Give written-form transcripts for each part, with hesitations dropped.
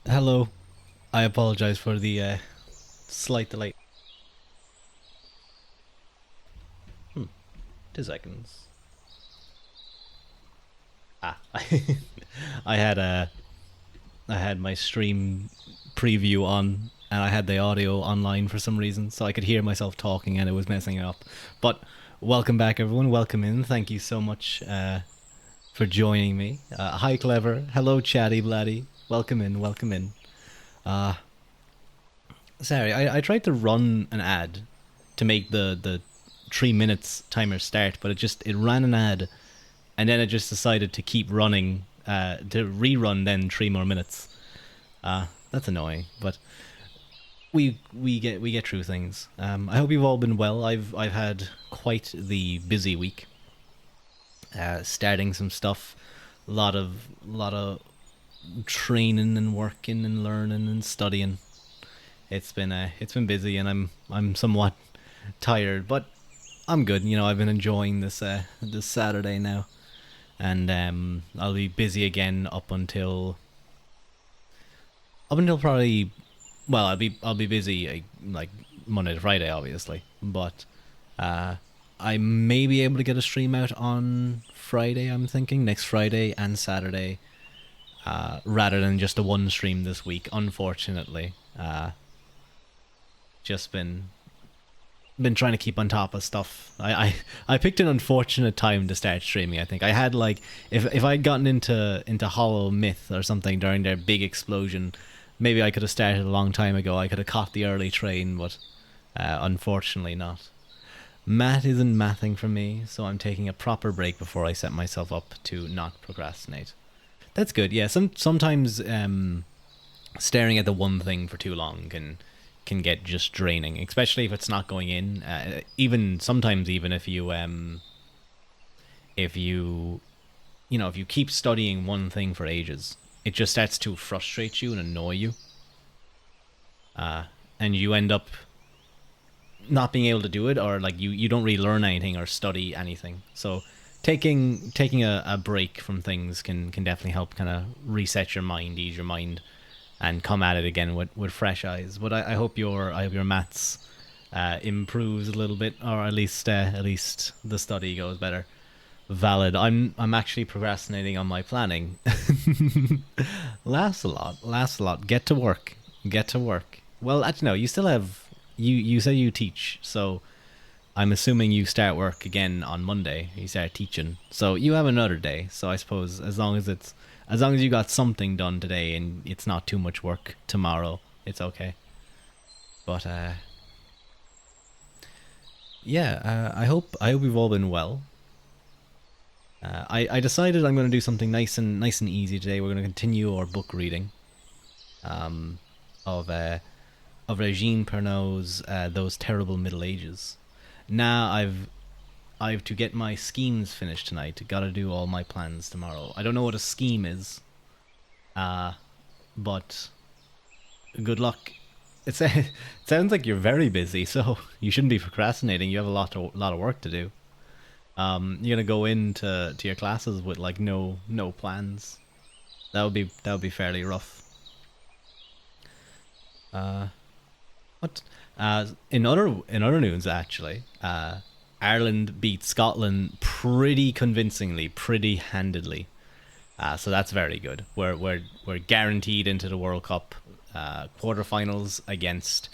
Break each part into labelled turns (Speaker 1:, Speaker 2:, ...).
Speaker 1: Hello. I apologize for the slight delay. 2 seconds. I I had I had my stream preview on and I had the audio online for some reason, so I could hear myself talking and it was messing it up. But welcome back, everyone. Welcome in. Thank you so much for joining me. Hi, Clever. Hello, Chatty Bladdy. Welcome in. Welcome in. Uh, Sorry, I tried to run an ad to make the 3 minutes timer start, but it ran an ad, and then it just decided to keep running, to rerun then 3 more minutes. That's annoying, but we get through things. I hope you've all been well. I've had quite the busy week, starting some stuff, lot of training and working and learning and studying. It's been busy, and I'm somewhat tired, but I'm good. I've been enjoying this Saturday now, and I'll be busy again up until probably, well, I'll be busy like Monday to Friday, obviously, but uh, I may be able to get a stream out on Friday. I'm thinking next Friday and Saturday, rather than just a one stream this week. Unfortunately, just been trying to keep on top of stuff. I picked an unfortunate time to start streaming. I think I had like if I'd gotten into Hollow Myth or something during their big explosion, maybe I could have started a long time ago. I could have caught the early train, but unfortunately not. Math isn't mathing for me, so I'm taking a proper break before I set myself up to not procrastinate. That's good. Yeah, sometimes staring at the one thing for too long can get just draining, especially if it's not going in. Even sometimes, even if you keep studying one thing for ages, it just starts to frustrate you and annoy you, and you end up not being able to do it, or like you don't really learn anything or study anything. So taking a break from things can definitely help kind of reset your mind, ease your mind, and come at it again with fresh eyes. But I hope your maths improves a little bit, or at least the study goes better. Valid. I'm actually procrastinating on my planning. Laughs a lot. Laughs a lot. Get to work. Get to work. Well, actually, no. You still have you say you teach, so I'm assuming you start work again on Monday. You start teaching, so you have another day. So I suppose as long as you got something done today and it's not too much work tomorrow, it's okay. But yeah, I hope we've all been well. I decided I'm going to do something nice and easy today. We're going to continue our book reading um, of Regine Pernod's Those Terrible Middle Ages. Now I've to get my schemes finished tonight. Got to do all my plans tomorrow. I don't know what a scheme is, uh, but good luck. It sounds like you're very busy, so you shouldn't be procrastinating. You have a lot of work to do. You're gonna go into your classes with like no plans. That would be fairly rough. Uh, what? In other news, actually, Ireland beat Scotland pretty convincingly, pretty handedly. So that's very good. We're guaranteed into the World Cup quarterfinals against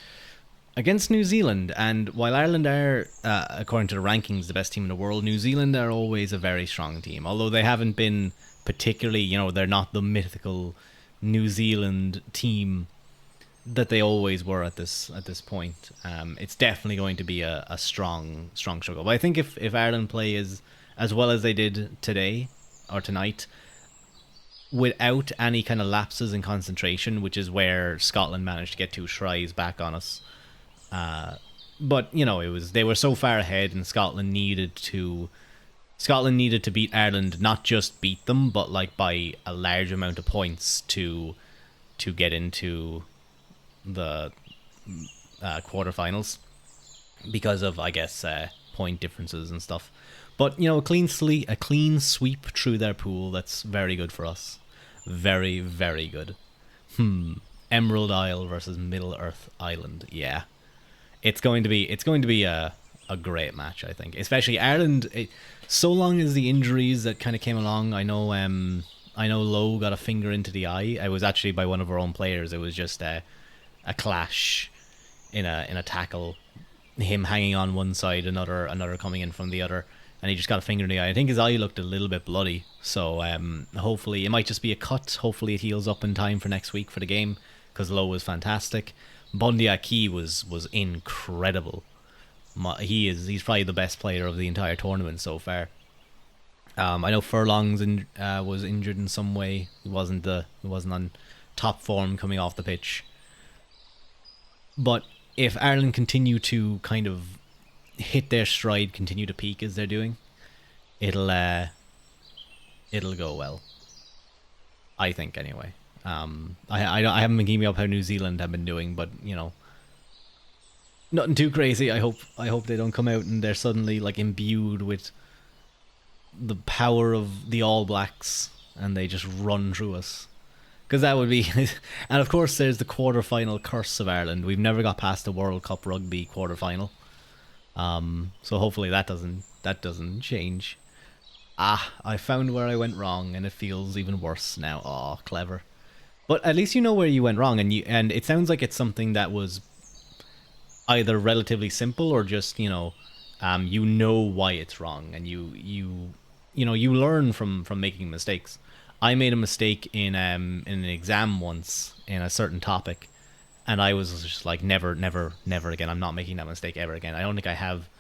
Speaker 1: New Zealand. And while Ireland are, according to the rankings, the best team in the world, New Zealand are always a very strong team. Although they haven't been particularly, they're not the mythical New Zealand team that they always were at this point. It's definitely going to be a strong struggle. But I think if Ireland play as well as they did today or tonight, without any kind of lapses in concentration, which is where Scotland managed to get two tries back on us. But it was they were so far ahead, and Scotland needed to beat Ireland, not just beat them, but like by a large amount of points to get into the quarterfinals because of, I guess, point differences and stuff. But a clean sweep through their pool. That's very good for us. Very, very good. Emerald Isle versus Middle Earth Island. Yeah, it's going to be a great match, I think. Especially Ireland. So long as the injuries that kind of came along, I know Lowe got a finger into the eye. I was actually by one of our own players. It was just a clash in a tackle, him hanging on one side, another coming in from the other, and he just got a finger in the eye. I think his eye looked a little bit bloody, so hopefully it might just be a cut. Hopefully it heals up in time for next week for the game, because Lowe was fantastic. Bondi Aki was incredible. He's probably the best player of the entire tournament so far. I know Furlong's was injured in some way. He wasn't on top form coming off the pitch. But if Ireland continue to kind of hit their stride, continue to peak as they're doing, it'll it'll go well. I think anyway. I haven't been keeping up how New Zealand have been doing, but nothing too crazy. I hope they don't come out and they're suddenly like imbued with the power of the All Blacks and they just run through us. Because that would be, and of course there's the quarter-final curse of Ireland. We've never got past the World Cup rugby quarter-final. So hopefully that doesn't change. I found where I went wrong, and it feels even worse now. Oh, clever. But at least you know where you went wrong, and it sounds like it's something that was either relatively simple or just you know why it's wrong, and you learn from making mistakes. I made a mistake in an exam once in a certain topic, and I was just like, never, never, never again. I'm not making that mistake ever again. I don't think I have,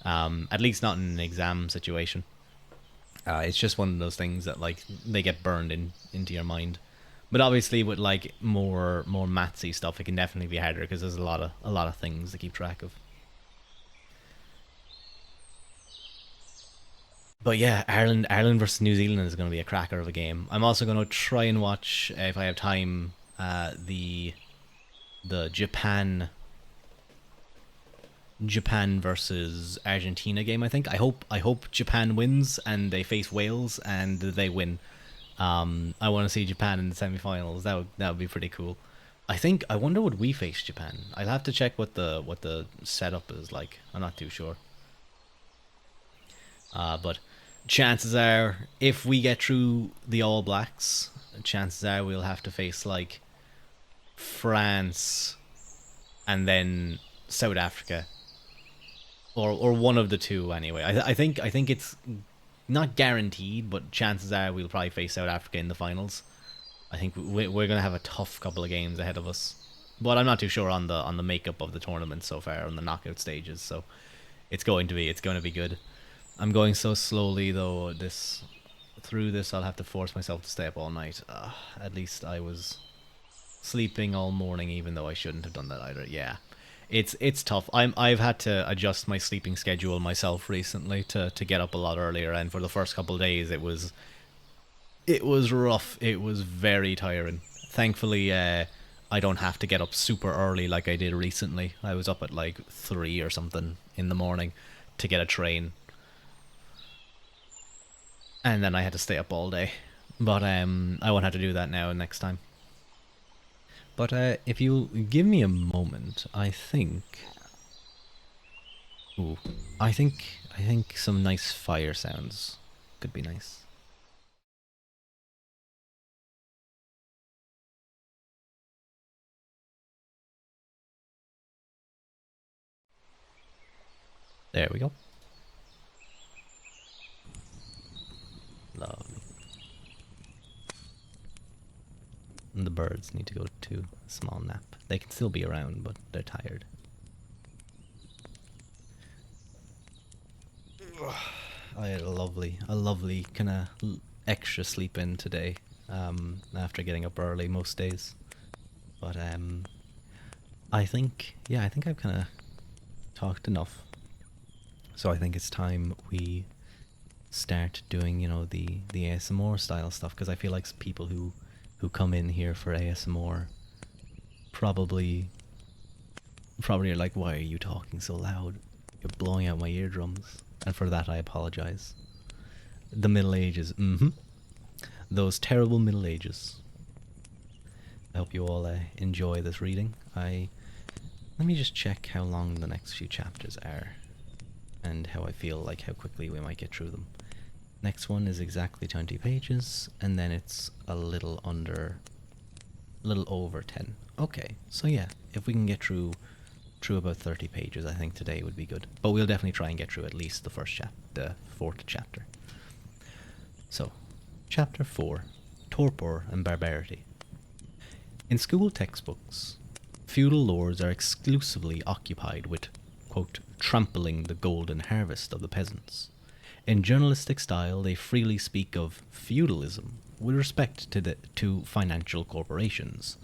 Speaker 1: at least not in an exam situation. It's just one of those things that like they get burned into your mind. But obviously, with like more mathsy stuff, it can definitely be harder because there's a lot of things to keep track of. But yeah, Ireland versus New Zealand is going to be a cracker of a game. I'm also going to try and watch, if I have time, the Japan versus Argentina game. I hope Japan wins and they face Wales and they win. I want to see Japan in the semifinals. That would be pretty cool. I wonder would we face Japan. I'll have to check what the setup is like. I'm not too sure. But chances are, if we get through the All Blacks, chances are we'll have to face like France and then South Africa, or one of the two anyway. I think it's not guaranteed, but chances are we'll probably face South Africa in the finals. I think we're gonna have a tough couple of games ahead of us, but I'm not too sure on the makeup of the tournament so far on the knockout stages. So it's going to be good. I'm going so slowly though. Through this, I'll have to force myself to stay up all night. At least I was sleeping all morning, even though I shouldn't have done that either. Yeah, it's tough. I've had to adjust my sleeping schedule myself recently to get up a lot earlier, and for the first couple of days, it was rough. It was very tiring. Thankfully, I don't have to get up super early like I did recently. I was up at like 3 or something in the morning to get a train, and then I had to stay up all day. But I won't have to do that now next time. But if you give me a moment, I think. Ooh, I think some nice fire sounds could be nice. There we go. Lovely. And the birds need to go to a small nap. They can still be around, but they're tired. I had a lovely kind of extra sleep in today. After getting up early most days. But I think I've kind of talked enough. So I think it's time we start doing, the ASMR style stuff, because I feel like people who come in here for ASMR probably probably are like, why are you talking so loud? You're blowing out my eardrums. And for that I apologize. The Middle Ages, those terrible Middle Ages. I hope you all enjoy this reading. Let me just check how long the next few chapters are, and how I feel like how quickly we might get through them. Next one is exactly 20 pages, and then it's a little over 10. Okay, so yeah, if we can get through about 30 pages, I think today would be good. But we'll definitely try and get through at least the fourth chapter. So, chapter 4, Torpor and Barbarity. In school textbooks, feudal lords are exclusively occupied with, quote, trampling the golden harvest of the peasants. In journalistic style, they freely speak of feudalism with respect to financial corporations,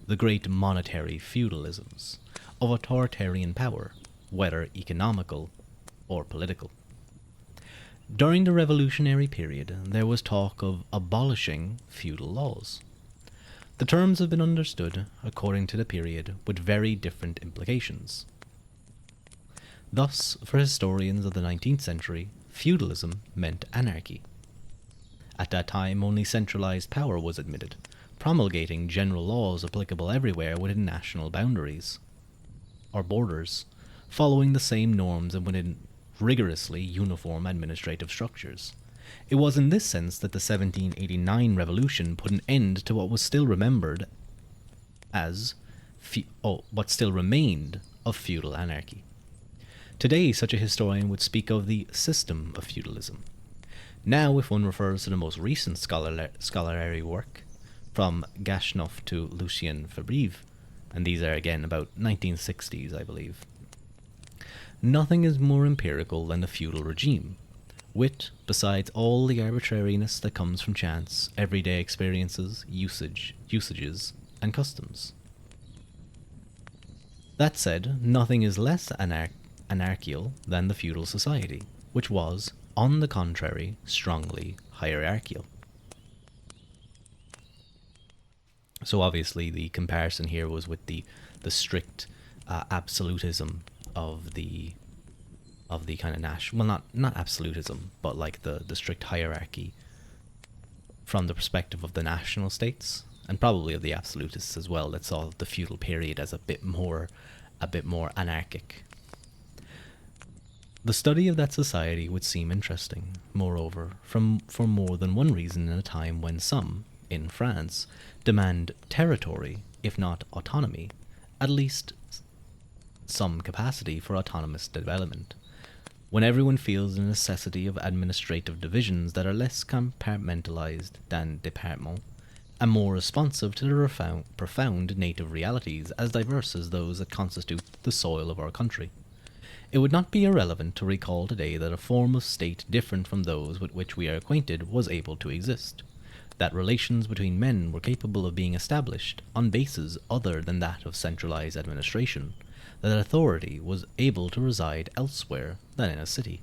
Speaker 1: the great monetary feudalisms, of authoritarian power, whether economical or political. During the revolutionary period, there was talk of abolishing feudal laws. The terms have been understood, according to the period, with very different implications. Thus, for historians of the 19th century, feudalism meant anarchy. At that time, only centralized power was admitted, promulgating general laws applicable everywhere within national boundaries or borders, following the same norms and within rigorously uniform administrative structures. It was in this sense that the 1789 revolution put an end to what was still remembered as what still remained of feudal anarchy. Today, such a historian would speak of the system of feudalism. Now, if one refers to the most recent scholarly work, from Gashnoff to Lucien Febvre, and these are again about 1960s, I believe, nothing is more empirical than the feudal regime, with, besides all the arbitrariness that comes from chance, everyday experiences, usages, and customs. That said, nothing is less anarchical than the feudal society, which was, on the contrary, strongly hierarchical. So obviously the comparison here was with the strict absolutism of the kind of national, well, not absolutism, but like the strict hierarchy from the perspective of the national states, and probably of the absolutists as well, that saw the feudal period as a bit more anarchic. The study of that society would seem interesting, moreover, for more than one reason in a time when some, in France, demand territory, if not autonomy, at least some capacity for autonomous development, when everyone feels the necessity of administrative divisions that are less compartmentalized than départements, and more responsive to the profound native realities as diverse as those that constitute the soil of our country. It would not be irrelevant to recall today that a form of state different from those with which we are acquainted was able to exist, that relations between men were capable of being established on bases other than that of centralized administration, that authority was able to reside elsewhere than in a city.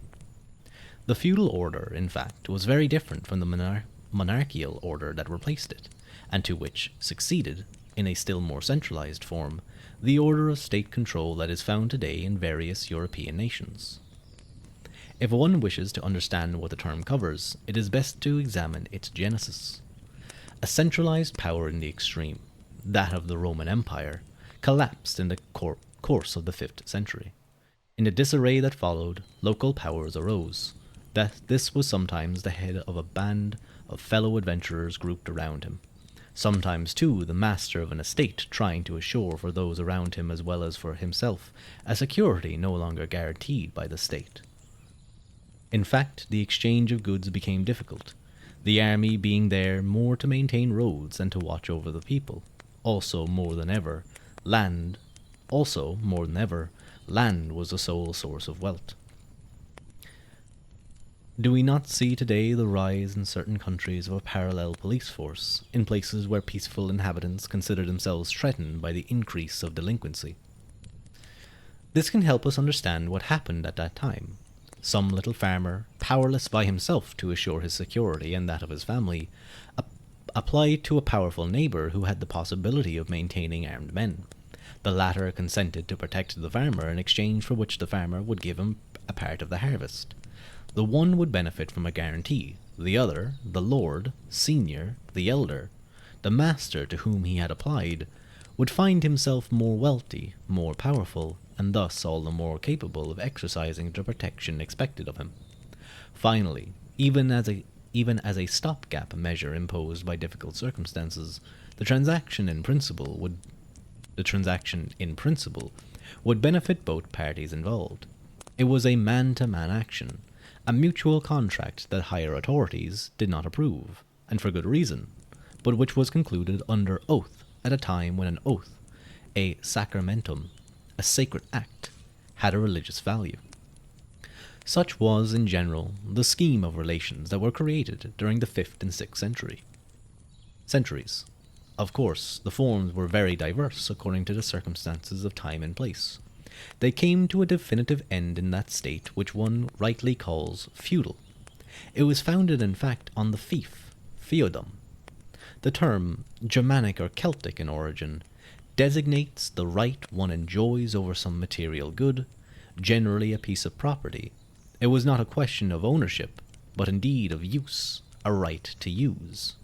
Speaker 1: The feudal order, in fact, was very different from the monarchical order that replaced it, and to which succeeded, in a still more centralized form, the order of state control that is found today in various European nations. If one wishes to understand what the term covers, it is best to examine its genesis. A centralized power in the extreme, that of the Roman Empire, collapsed in the course of the 5th century. In the disarray that followed, local powers arose. This was sometimes the head of a band of fellow adventurers grouped around him. Sometimes, too, the master of an estate trying to assure for those around him as well as for himself a security no longer guaranteed by the state. In fact, the exchange of goods became difficult, the army being there more to maintain roads than to watch over the people. Also, more than ever, land was the sole source of wealth. Do we not see today the rise in certain countries of a parallel police force, in places where peaceful inhabitants consider themselves threatened by the increase of delinquency? This can help us understand what happened at that time. Some little farmer, powerless by himself to assure his security and that of his family, applied to a powerful neighbour who had the possibility of maintaining armed men. The latter consented to protect the farmer, in exchange for which the farmer would give him a part of the harvest. The one would benefit from a guarantee, the other, the lord, senior, the elder, the master to whom he had applied, would find himself more wealthy, more powerful, and thus all the more capable of exercising the protection expected of him. Finally, even as a stopgap measure imposed by difficult circumstances, the transaction in principle would benefit both parties involved. It was a man-to-man action, a mutual contract that higher authorities did not approve, and for good reason, but which was concluded under oath at a time when an oath, a sacramentum, a sacred act, had a religious value. Such was, in general, the scheme of relations that were created during the 5th and 6th centuries. Of course, the forms were very diverse according to the circumstances of time and place. They came to a definitive end in that state which one rightly calls feudal. It was founded, in fact, on the fief, feodum. The term, Germanic or Celtic in origin, designates the right one enjoys over some material good, generally a piece of property. It was not a question of ownership, but indeed of use, a right to use.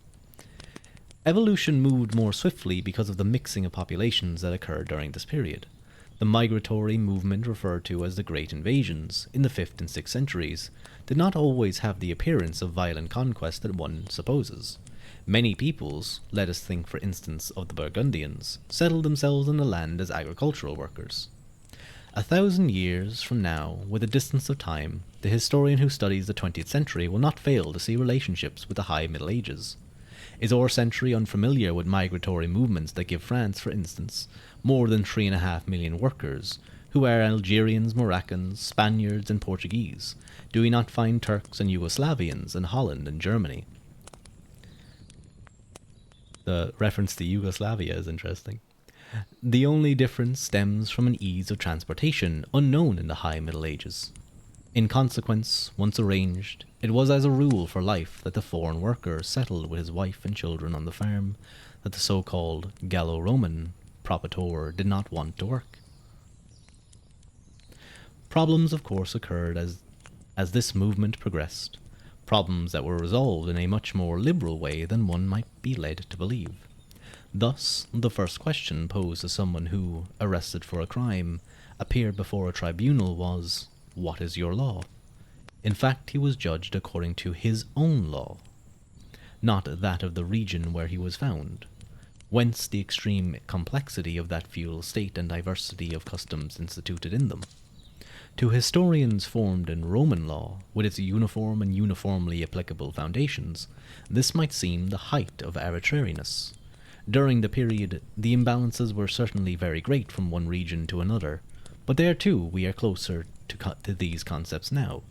Speaker 1: Evolution moved more swiftly because of the mixing of populations that occurred during this period. The migratory movement referred to as the Great Invasions in the 5th and 6th centuries did not always have the appearance of violent conquest that one supposes. Many peoples, let us think for instance of the Burgundians, settled themselves on the land as agricultural workers. 1,000 years from now, with a distance of time, the historian who studies the 20th century will not fail to see relationships with the High Middle Ages. Is our century unfamiliar with migratory movements that give France, for instance, more than 3.5 million workers, who are Algerians, Moroccans, Spaniards, and Portuguese? Do we not find Turks and Yugoslavians in Holland and Germany? The reference to Yugoslavia is interesting. The only difference stems from an ease of transportation unknown in the High Middle Ages. In consequence, once arranged, it was as a rule for life that the foreign worker settled with his wife and children on the farm that the so-called Gallo-Roman propraetor did not want to work. Problems, of course, occurred as this movement progressed, problems that were resolved in a much more liberal way than one might be led to believe. Thus, the first question posed to someone who, arrested for a crime, appeared before a tribunal was, "What is your law?" In fact, he was judged according to his own law, not that of the region where he was found, whence the extreme complexity of that feudal state and diversity of customs instituted in them. To historians formed in Roman law, with its uniform and uniformly applicable foundations, this might seem the height of arbitrariness. During the period, the imbalances were certainly very great from one region to another, but there too we are closer to these concepts now,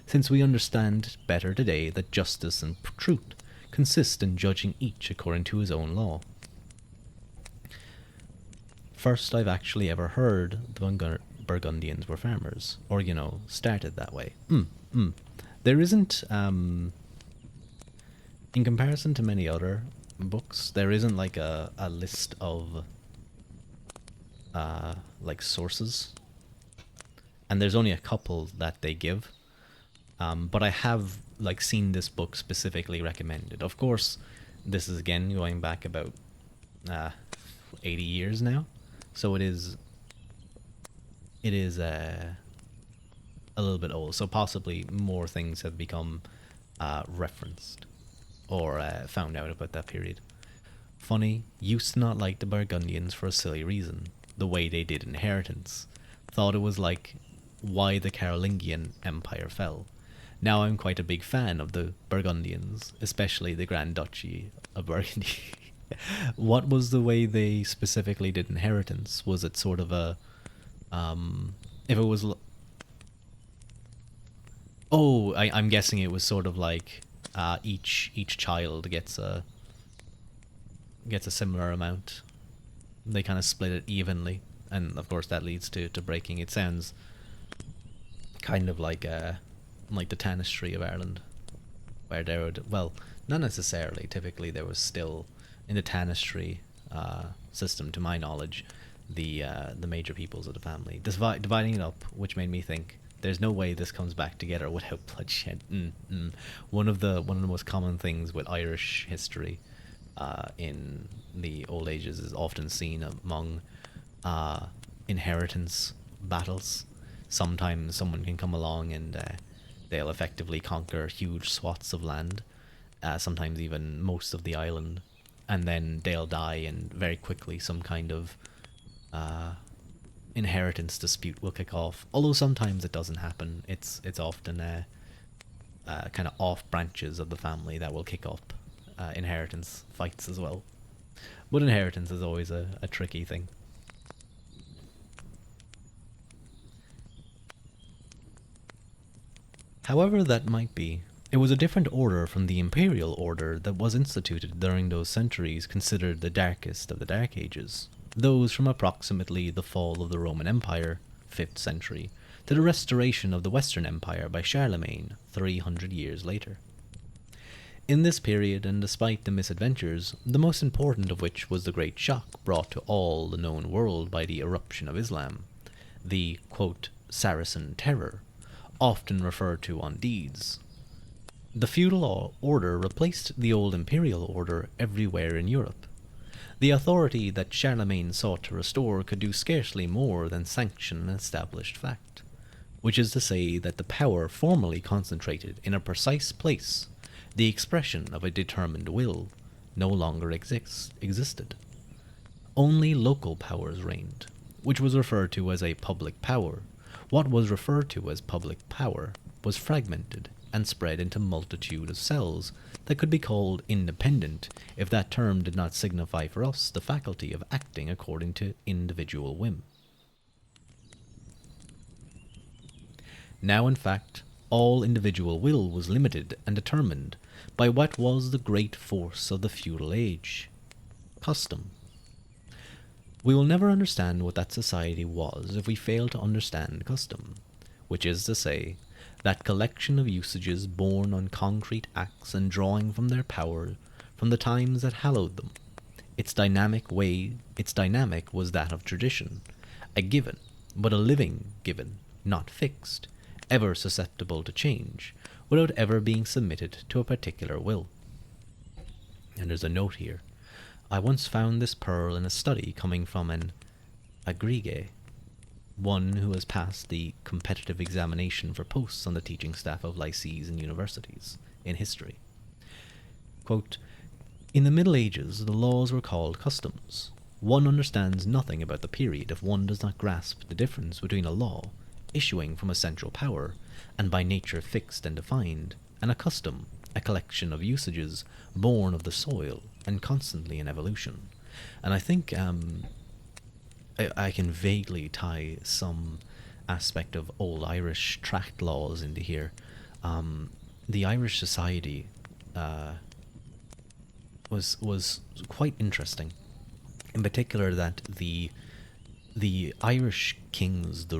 Speaker 1: since we understand better today that justice and truth consist in judging each according to his own law. First I've actually ever heard the Burgundians were farmers, or, started that way. There isn't, in comparison to many other books, there isn't like a list of like sources, and there's only a couple that they give, but I have like seen this book specifically recommended. Of course, this is again going back about 80 years now, so it is a little bit old, so possibly more things have become referenced or found out about that period. Funny, used to not like the Burgundians for a silly reason, the way they did inheritance. Thought it was like why the Carolingian Empire fell. Now I'm quite a big fan of the Burgundians, especially the Grand Duchy of Burgundy. What was the way they specifically did inheritance? Was it sort of a if it was I'm guessing it was sort of like each child gets a similar amount. They kind of split it evenly, and of course that leads to breaking. It sounds kind of like the Tanistry of Ireland, where there would, well, not necessarily. Typically, there was still in the Tanistry system, to my knowledge, the major peoples of the family dividing it up, which made me think there's no way this comes back together without bloodshed. One of the most common things with Irish history in the old ages is often seen among uh, inheritance battles. Sometimes someone can come along and they'll effectively conquer huge swaths of land, sometimes even most of the island, and then they'll die, and very quickly some kind of uh, inheritance dispute will kick off. Although sometimes it doesn't happen. It's often kind of off branches of the family that will kick up inheritance fights as well. But inheritance is always a tricky thing. However that might be, it was a different order from the imperial order that was instituted during those centuries considered the darkest of the Dark Ages, those from approximately the fall of the Roman Empire, 5th century, to the restoration of the Western Empire by Charlemagne 300 years later. In this period, and despite the misadventures, the most important of which was the great shock brought to all the known world by the eruption of Islam, the, quote, Saracen terror, often referred to on deeds. The feudal order replaced the old imperial order everywhere in Europe. The authority that Charlemagne sought to restore could do scarcely more than sanction an established fact, which is to say that the power formerly concentrated in a precise place, the expression of a determined will, no longer existed. Only local powers reigned, which was referred to as a public power. What was referred to as public power was fragmented and spread into multitude of cells that could be called independent if that term did not signify for us the faculty of acting according to individual whim. Now, in fact, all individual will was limited and determined by what was the great force of the feudal age: custom. We will never understand what that society was if we fail to understand custom, which is to say, that collection of usages born on concrete acts and drawing from their power from the times that hallowed them. Its dynamic was that of tradition, a given, but a living given, not fixed, ever susceptible to change, without ever being submitted to a particular will. And there's a note here. I once found this pearl in a study coming from an agrégé, one who has passed the competitive examination for posts on the teaching staff of lycees and universities in history. Quote, in the Middle Ages, the laws were called customs. One understands nothing about the period if one does not grasp the difference between a law, issuing from a central power, and by nature fixed and defined, and a custom, a collection of usages born of the soil and constantly in evolution. And I think I can vaguely tie some aspect of old Irish tract laws into here. The Irish society was quite interesting. In particular, that the Irish kings, the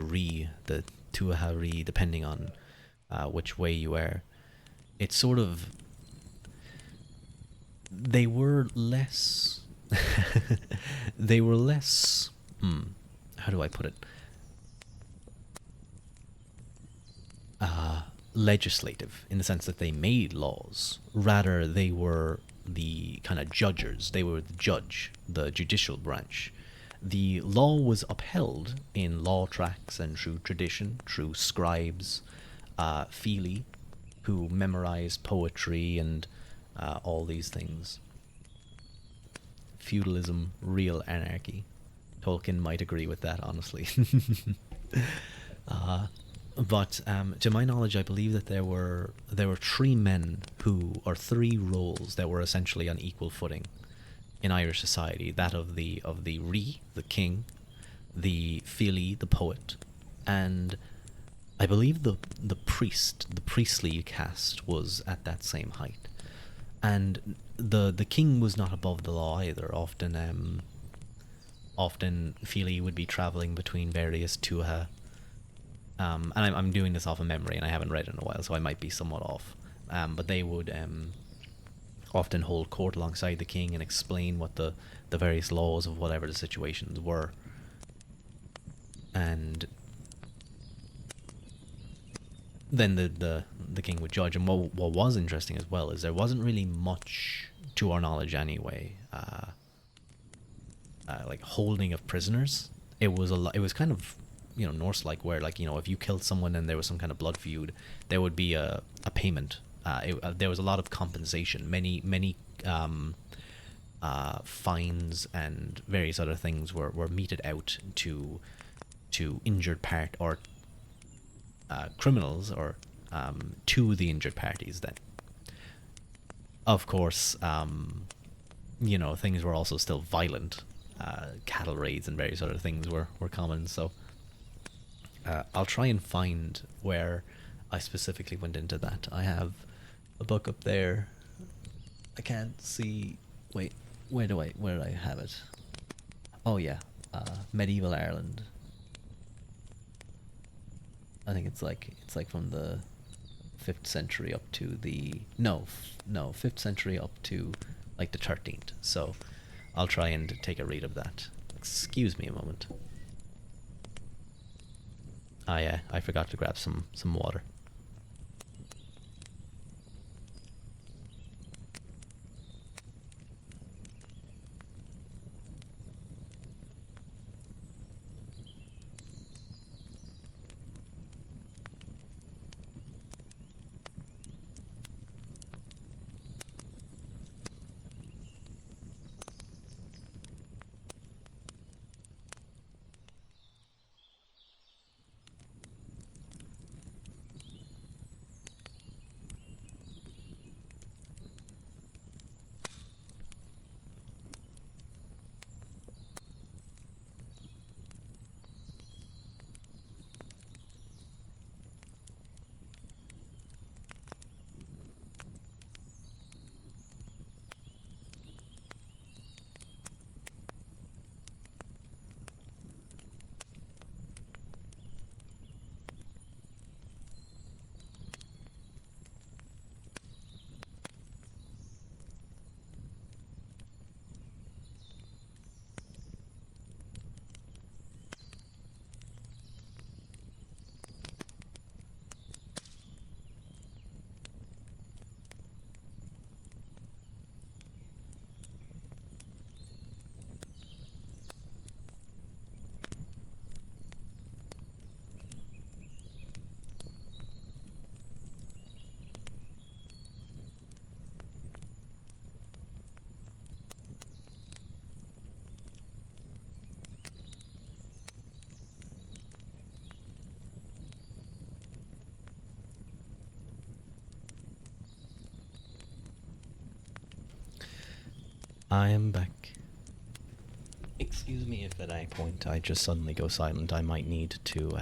Speaker 1: the Tuatha Rí, depending on which way you are, it's sort of, they were less they were less how do I put it, legislative, in the sense that they made laws. Rather, they were the kind of judges. They were the judge, the judicial branch. The law was upheld in law tracts and through tradition, through scribes, Feely, who memorized poetry and all these things. Feudalism, real anarchy. Tolkien might agree with that, honestly. But to my knowledge, I believe that there were three men or three roles that were essentially on equal footing in Irish society: that of the Rí, the king, the Feely, the poet, and I believe the priest, the priestly caste, was at that same height. And the king was not above the law either. Often Feely would be traveling between various tuatha. And I'm doing this off of memory, and I haven't read it in a while, so I might be somewhat off. But they would often hold court alongside the king and explain what the various laws of whatever the situations were. And then the king would judge. And what was interesting as well is there wasn't really much, to our knowledge anyway, like holding of prisoners. It was a lot. It was kind of, Norse like, where, like, if you killed someone and there was some kind of blood feud, there would be a payment. There was a lot of compensation. Many fines and various other things were meted out to injured part, or criminals, or to the injured parties. Then, of course, things were also still violent. Cattle raids and various other things were common. So I'll try and find where I specifically went into that. I have a book up there. I can't see. Wait, where did I have it? Oh yeah, medieval Ireland. I think it's like from the 5th century up to the no 5th century up to like the 13th. So I'll try and take a read of that. Excuse me a moment. I forgot to grab some water. I am back. Excuse me if at any point I just suddenly go silent. I might need to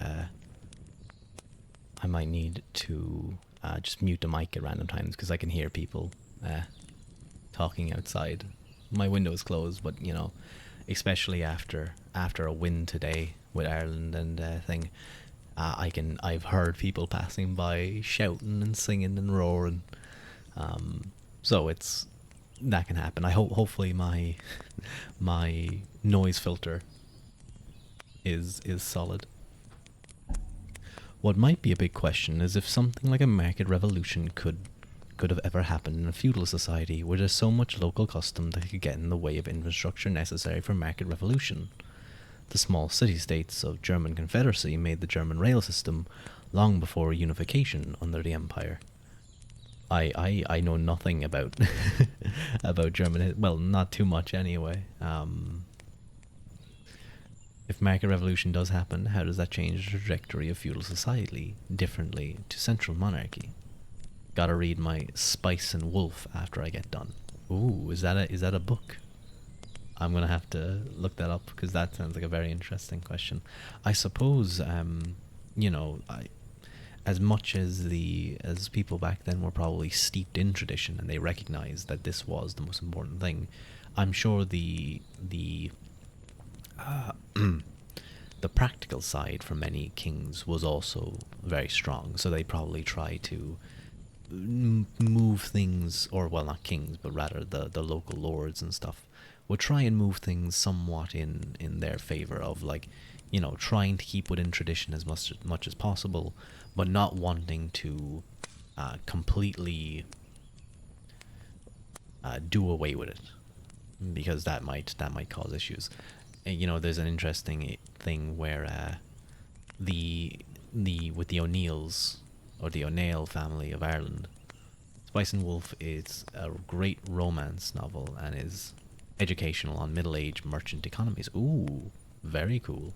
Speaker 1: just mute the mic at random times because I can hear people talking outside. My window is closed, but especially after a win today with Ireland and thing, I've heard people passing by shouting and singing and roaring. So that can happen. Hopefully my noise filter is solid. What might be a big question is if something like a market revolution could have ever happened in a feudal society where there's so much local custom that could get in the way of infrastructure necessary for market revolution. The small city-states of German Confederacy made the German rail system long before unification under the Empire. I know nothing about about German. Well, not too much anyway. If market revolution does happen, how does that change the trajectory of feudal society differently to central monarchy? Gotta read my Spice and Wolf after I get done. Ooh, is that a book? I'm gonna have to look that up because that sounds like a very interesting question. I suppose, as much as people back then were probably steeped in tradition and they recognized that this was the most important thing, I'm sure the practical side for many kings was also very strong. So they probably try to move things, or well, not kings, but rather the local lords and stuff would try and move things somewhat in their favor of, like, trying to keep within tradition as much as possible, but not wanting to completely do away with it, because that might cause issues. There's an interesting thing where the with the O'Neills, or the O'Neill family of Ireland, Spice and Wolf is a great romance novel and is educational on middle-aged merchant economies. Ooh, very cool.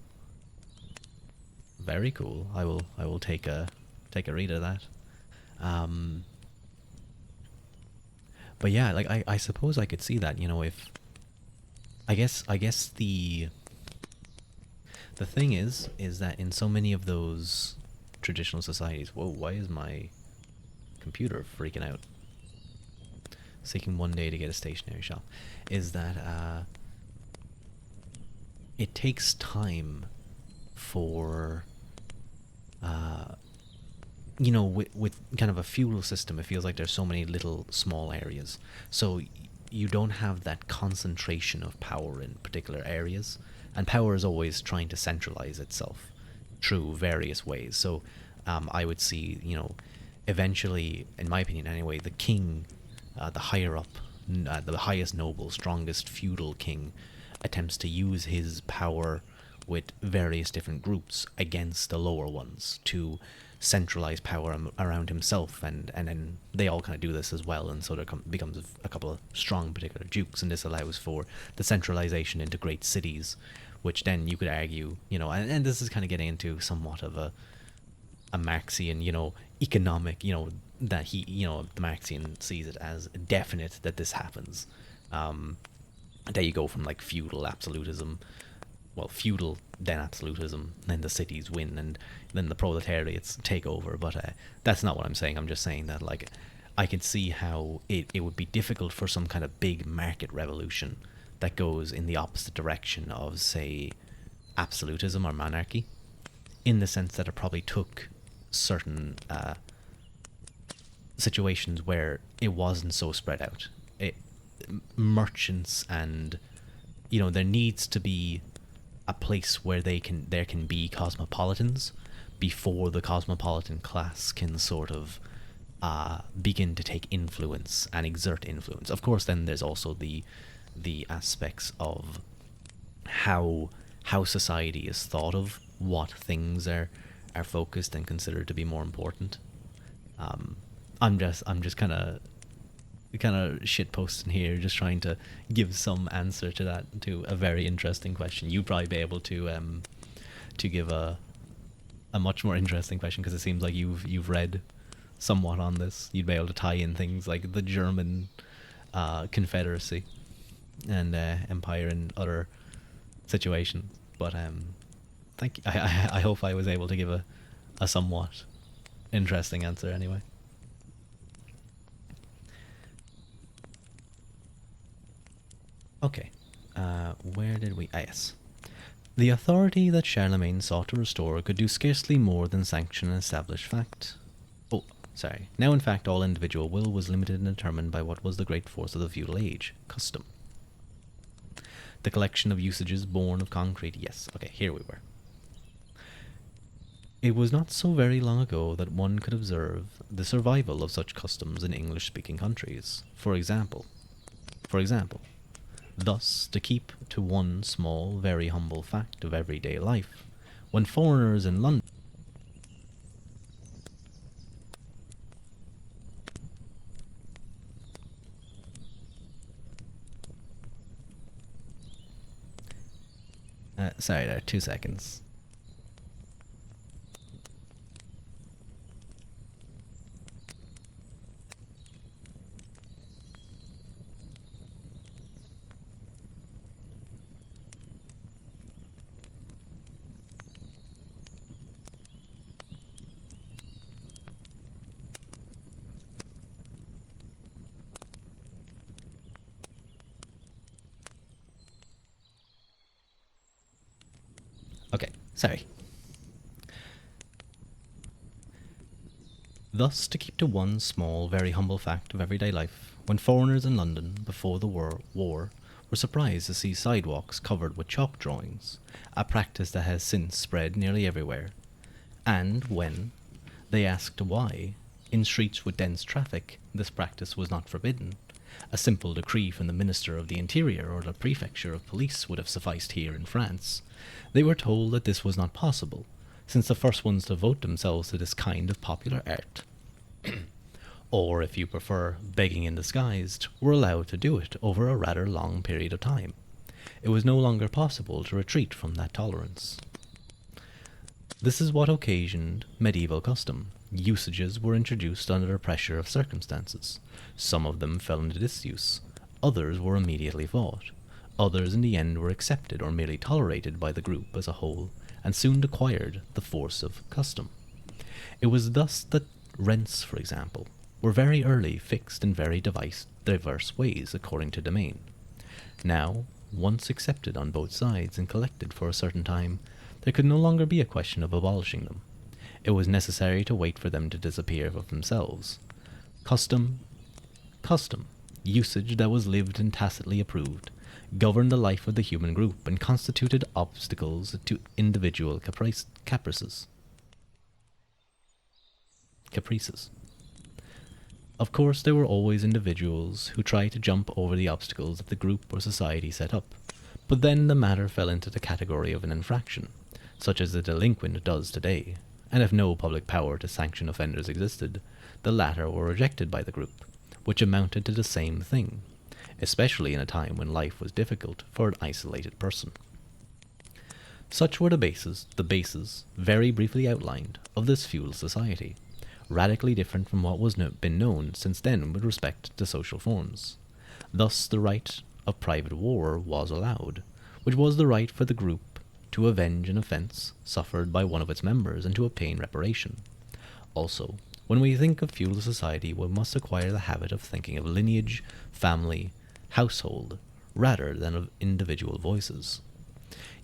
Speaker 1: Very cool. I will take a read of that. Um, but yeah, like I suppose I could see that. If I guess the thing is that in so many of those traditional societies, whoa, why is my computer freaking out? Seeking one day to get a stationary shop, is that it takes time for with kind of a feudal system, it feels like there's so many little small areas. So you don't have that concentration of power in particular areas. And power is always trying to centralize itself through various ways. So I would see, eventually, in my opinion anyway, the king, the higher up, the highest noble, strongest feudal king, attempts to use his power with various different groups against the lower ones to centralize power around himself, and then they all kind of do this as well, and so there becomes a couple of strong particular dukes, and this allows for the centralization into great cities, which then you could argue, and this is kind of getting into somewhat of a Marxian, economic, that the Marxian sees it as definite that this happens. There you go from like feudal absolutism, well, feudal, then absolutism, then the cities win, and then the proletariats take over. But that's not what I'm saying. I'm just saying that, like, I can see how it would be difficult for some kind of big market revolution that goes in the opposite direction of, say, absolutism or monarchy, in the sense that it probably took certain situations where it wasn't so spread out. Merchants and, there needs to be a place where there can be cosmopolitans before the cosmopolitan class can sort of begin to take influence and exert influence. Of course, then there's also the aspects of how society is thought of, what things are focused and considered to be more important. I'm just kind of shit posting here, just trying to give some answer to a very interesting question. You'd probably be able to give a much more interesting question, because it seems like you've read somewhat on this. You'd be able to tie in things like the German Confederacy and Empire and other situations. But thank you. I hope I was able to give a somewhat interesting answer anyway. Okay, where did we... yes. The authority that Charlemagne sought to restore could do scarcely more than sanction an established fact. Oh, sorry. Now in fact all individual will was limited and determined by what was the great force of the feudal age, custom. The collection of usages born of concrete... Yes, okay, here we were. It was not so very long ago that one could observe the survival of such customs in English-speaking countries. For example, thus, to keep to one small, very humble fact of everyday life, when foreigners in London... sorry there, 2 seconds. Okay, sorry. Thus, to keep to one small, very humble fact of everyday life, when foreigners in London, before the war, were surprised to see sidewalks covered with chalk drawings, a practice that has since spread nearly everywhere. And when they asked why, in streets with dense traffic, this practice was not forbidden, a simple decree from the Minister of the Interior or the Prefecture of Police would have sufficed here in France. They were told that this was not possible, since the first ones to vote themselves to this kind of popular art, or if you prefer, begging in disguise, were allowed to do it over a rather long period of time. It was no longer possible to retreat from that tolerance. This is what occasioned medieval custom. Usages were introduced under the pressure of circumstances. Some of them fell into disuse, others were immediately fought. Others in the end were accepted or merely tolerated by the group as a whole, and soon acquired the force of custom. It was thus that rents, for example, were very early fixed in very diverse ways according to domain. Now, once accepted on both sides and collected for a certain time, there could no longer be a question of abolishing them. It was necessary to wait for them to disappear of themselves. Custom, usage that was lived and tacitly approved, governed the life of the human group and constituted obstacles to individual caprices. Of course, there were always individuals who tried to jump over the obstacles that the group or society set up, but then the matter fell into the category of an infraction, such as the delinquent does today, and if no public power to sanction offenders existed, the latter were rejected by the group, which amounted to the same thing, especially in a time when life was difficult for an isolated person. Such were the bases, very briefly outlined, of this feudal society, radically different from what was been known since then with respect to social forms. Thus the right of private war was allowed, which was the right for the group to avenge an offence suffered by one of its members and to obtain reparation. Also, when we think of feudal society, we must acquire the habit of thinking of lineage, family, household, rather than of individual voices.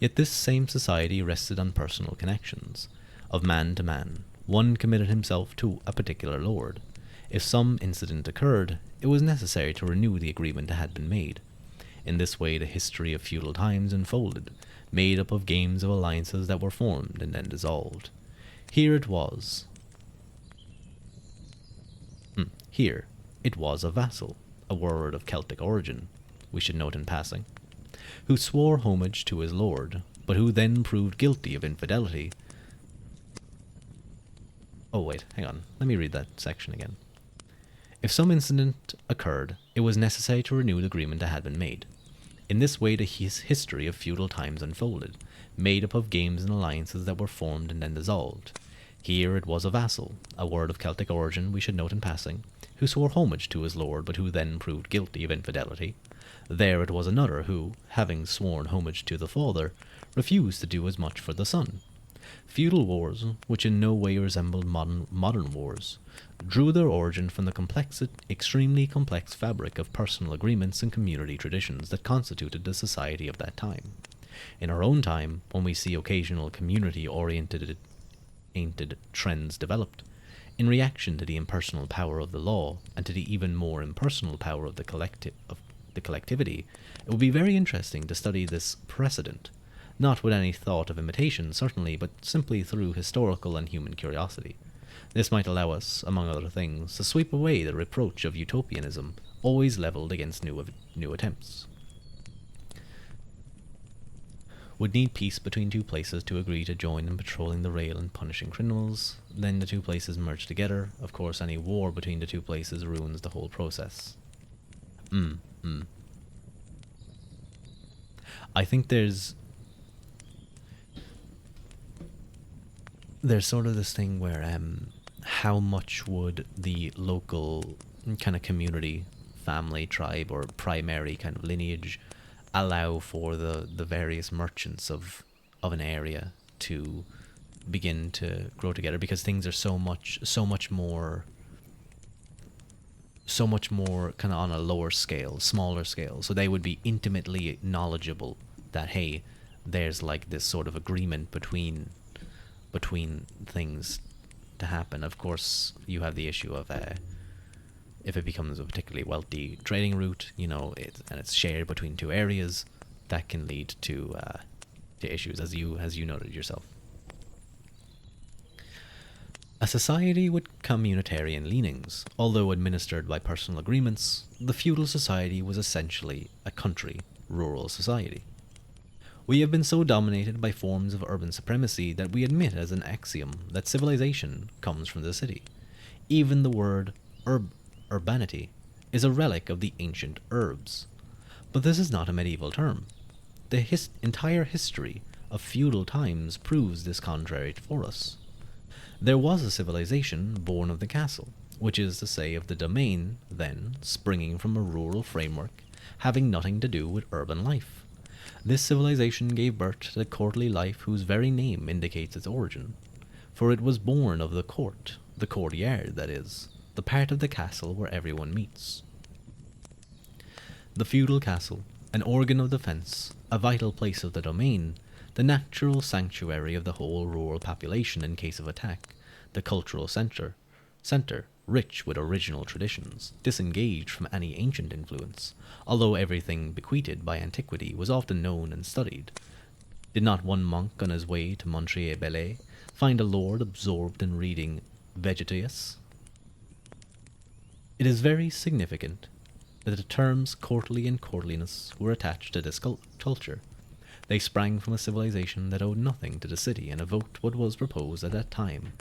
Speaker 1: Yet this same society rested on personal connections, of man to man. One committed himself to a particular lord. If some incident occurred, it was necessary to renew the agreement that had been made. In this way the history of feudal times unfolded, made up of games of alliances that were formed and then dissolved. Here it was a vassal, a word of Celtic origin, we should note in passing, who swore homage to his lord, but who then proved guilty of infidelity. Oh wait, hang on, let me read that section again. If some incident occurred, it was necessary to renew the agreement that had been made. In this way the history of feudal times unfolded, made up of games and alliances that were formed and then dissolved. Here it was a vassal, a word of Celtic origin we should note in passing, who swore homage to his lord but who then proved guilty of infidelity. There it was another who, having sworn homage to the father, refused to do as much for the son. Feudal wars, which in no way resembled modern wars, drew their origin from the extremely complex fabric of personal agreements and community traditions that constituted the society of that time. In our own time, when we see occasional community-oriented trends developed, in reaction to the impersonal power of the law and to the even more impersonal power of the collectivity, it would be very interesting to study this precedent, not with any thought of imitation, certainly, but simply through historical and human curiosity. This might allow us, among other things, to sweep away the reproach of utopianism always levelled against new attempts. Would need peace between two places to agree to join in patrolling the rail and punishing criminals. Then the two places merge together. Of course, any war between the two places ruins the whole process. I think there's sort of this thing where how much would the local kind of community, family, tribe, or primary kind of lineage allow for the various merchants of an area to begin to grow together, because things are so much more kind of on a lower scale, smaller scale. So they would be intimately knowledgeable that, hey, there's like this sort of agreement between things to happen. Of course, you have the issue of if it becomes a particularly wealthy trading route, and it's shared between two areas, that can lead to issues, as you noted yourself. A society with communitarian leanings, although administered by personal agreements, the feudal society was essentially a country, rural society. We have been so dominated by forms of urban supremacy that we admit as an axiom that civilization comes from the city. Even the word urbanity is a relic of the ancient urbs. But this is not a medieval term. The entire history of feudal times proves this contrary for us. There was a civilization born of the castle, which is to say of the domain, then, springing from a rural framework, having nothing to do with urban life. This civilization gave birth to the courtly life whose very name indicates its origin, for it was born of the court, the courtyard, that is, the part of the castle where everyone meets. The feudal castle, an organ of defence, a vital place of the domain, the natural sanctuary of the whole rural population in case of attack, the cultural centre, rich with original traditions, disengaged from any ancient influence, although everything bequeathed by antiquity was often known and studied. Did not one monk on his way to Montreuil-Bellay find a lord absorbed in reading Vegetius? It is very significant that the terms courtly and courtliness were attached to this culture. They sprang from a civilization that owed nothing to the city and evoked what was proposed at that time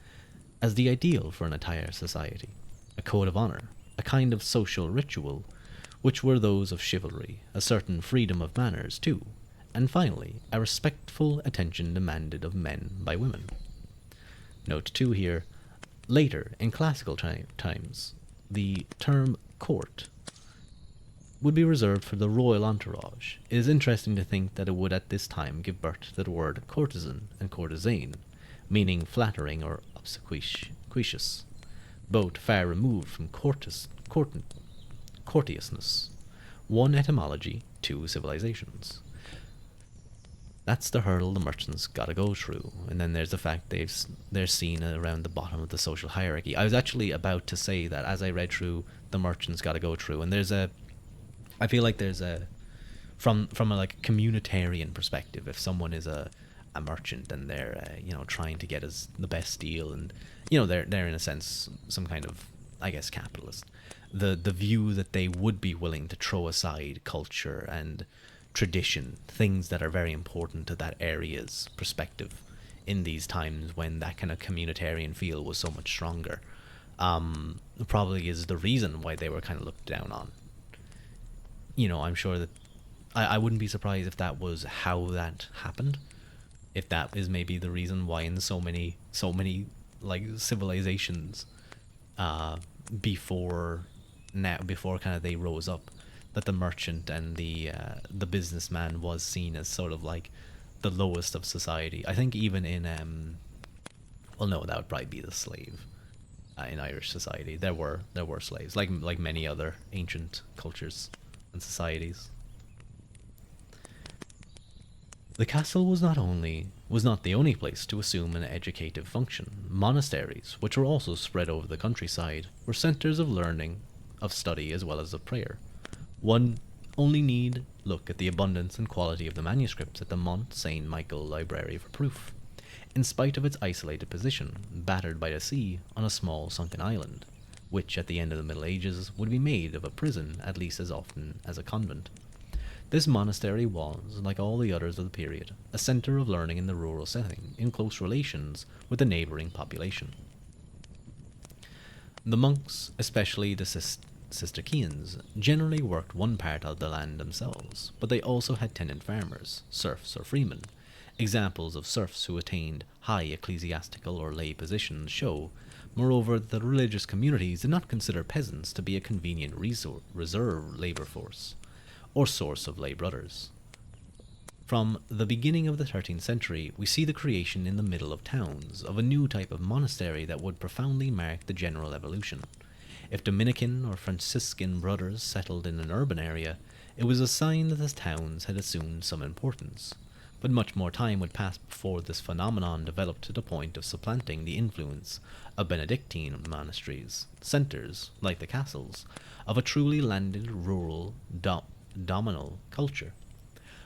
Speaker 1: as the ideal for an entire society, a code of honor, a kind of social ritual, which were those of chivalry, a certain freedom of manners too, and finally, a respectful attention demanded of men by women. Note too here, later, in classical times, the term court would be reserved for the royal entourage. It is interesting to think that it would at this time give birth to the word courtesan and courtesan, meaning flattering or obsequious, both far removed from courteousness. One etymology, two civilizations. That's the hurdle the merchants gotta go through. And then there's the fact they're seen around the bottom of the social hierarchy. I was actually about to say that as I read through the merchants gotta go through, and I feel like there's from a like communitarian perspective, if someone is a merchant and they're trying to get us the best deal, and they're in a sense some kind of, I guess, capitalist, the view that they would be willing to throw aside culture and tradition, things that are very important to that area's perspective in these times when that kind of communitarian feel was so much stronger, probably is the reason why they were kind of looked down on. I'm sure that I wouldn't be surprised if that was how that happened. If that is maybe the reason why in so many like civilizations before kind of they rose up, that the merchant and the businessman was seen as sort of like the lowest of society. I think even in well, no, that would probably be the slave. In Irish society, there were slaves, like many other ancient cultures and societies. The castle was not the only place to assume an educative function. Monasteries, which were also spread over the countryside, were centers of learning, of study, as well as of prayer. One only need look at the abundance and quality of the manuscripts at the Mont Saint Michel Library for proof. In spite of its isolated position, battered by the sea on a small sunken island, which at the end of the Middle Ages would be made of a prison at least as often as a convent. This monastery was, like all the others of the period, a centre of learning in the rural setting, in close relations with the neighbouring population. The monks, especially the Cistercians, generally worked one part of the land themselves, but they also had tenant farmers, serfs or freemen. Examples of serfs who attained high ecclesiastical or lay positions show, moreover, that the religious communities did not consider peasants to be a convenient reserve labour force, or source of lay brothers. From the beginning of the 13th century, we see the creation in the middle of towns of a new type of monastery that would profoundly mark the general evolution. If Dominican or Franciscan brothers settled in an urban area, it was a sign that the towns had assumed some importance. but much more time would pass before this phenomenon developed to the point of supplanting the influence of Benedictine monasteries, centres, like the castles, of a truly landed rural dominal culture.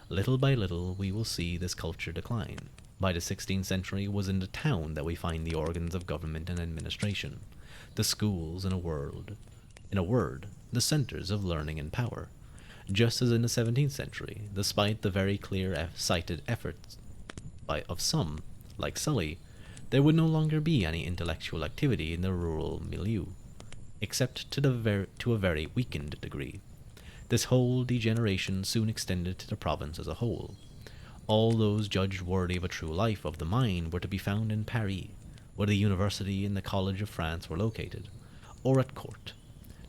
Speaker 1: Little by little, we will see this culture decline. By the 16th century, it was in the town that we find the organs of government and administration, the schools, in a word, the centres of learning and power. Just as in the 17th century, despite the very clear sighted efforts of some, like Sully, there would no longer be any intellectual activity in the rural milieu, except to a very weakened degree. This whole degeneration soon extended to the province as a whole. All those judged worthy of a true life of the mind were to be found in Paris, where the University and the College of France were located, or at court.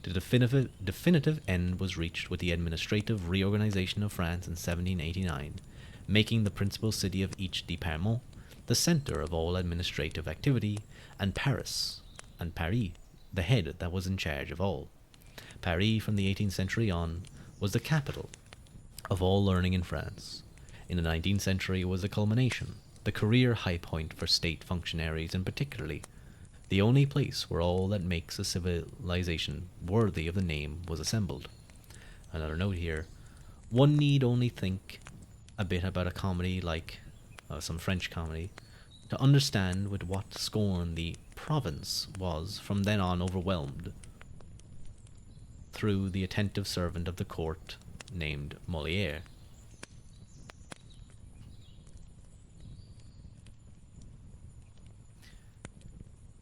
Speaker 1: The definitive end was reached with the administrative reorganization of France in 1789, making the principal city of each département the centre of all administrative activity, and Paris, the head that was in charge of all. Paris, from the 18th century on, was the capital of all learning in France. In the 19th century, it was the culmination, the career high point for state functionaries, and particularly the only place where all that makes a civilization worthy of the name was assembled. Another note here: one need only think a bit about a comedy like some French comedy to understand with what scorn the province was from then on overwhelmed through the attentive servant of the court named Molière.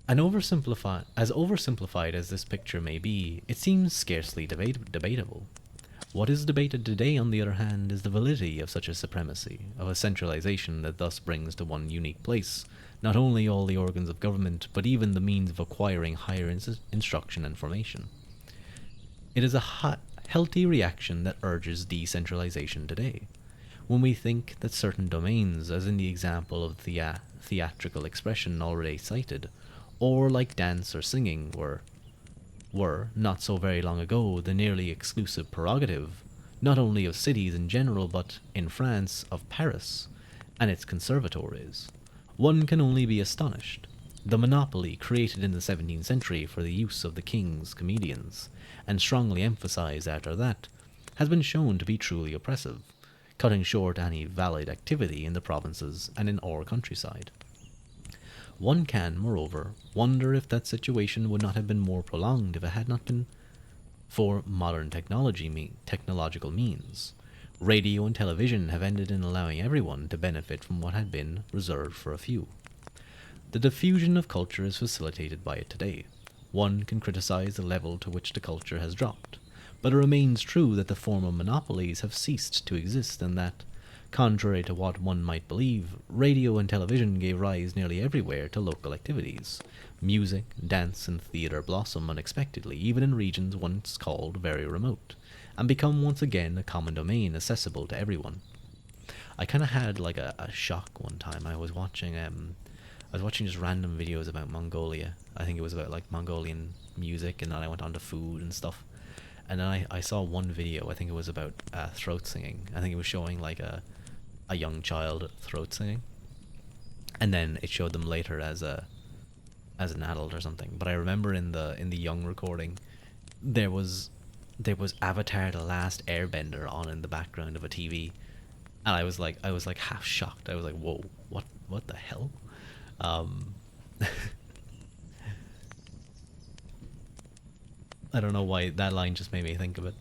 Speaker 1: As oversimplified as this picture may be, it seems scarcely debatable. What is debated today, on the other hand, is the validity of such a supremacy, of a centralization that thus brings to one unique place not only all the organs of government, but even the means of acquiring higher instruction and formation. It is a healthy reaction that urges decentralization today. When we think that certain domains, as in the example of theatrical expression already cited, or like dance or singing, were, not so very long ago, the nearly exclusive prerogative, not only of cities in general, but, in France, of Paris and its conservatories, one can only be astonished. The monopoly created in the 17th century for the use of the king's comedians, and strongly emphasized after that, has been shown to be truly oppressive, cutting short any valid activity in the provinces and in our countryside. One can, moreover, wonder if that situation would not have been more prolonged if it had not been for modern technological means. Radio and television have ended in allowing everyone to benefit from what had been reserved for a few. The diffusion of culture is facilitated by it today. One can criticize the level to which the culture has dropped, but it remains true that the former monopolies have ceased to exist, and that, contrary to what one might believe, radio and television gave rise nearly everywhere to local activities. Music, dance, and theatre blossom unexpectedly, even in regions once called very remote, and become once again a common domain accessible to everyone. I kind of had like a shock one time. I was watching just random videos about Mongolia. I think it was about like Mongolian music, and then I went on to food and stuff. And then I saw one video, I think it was about throat singing. I think it was showing like a young child throat singing, and then it showed them later as an adult or something. But I remember in the young recording, there was Avatar: The Last Airbender on in the background of a TV, and I was like half shocked. I was like, whoa, what the hell? I don't know why that line just made me think of it.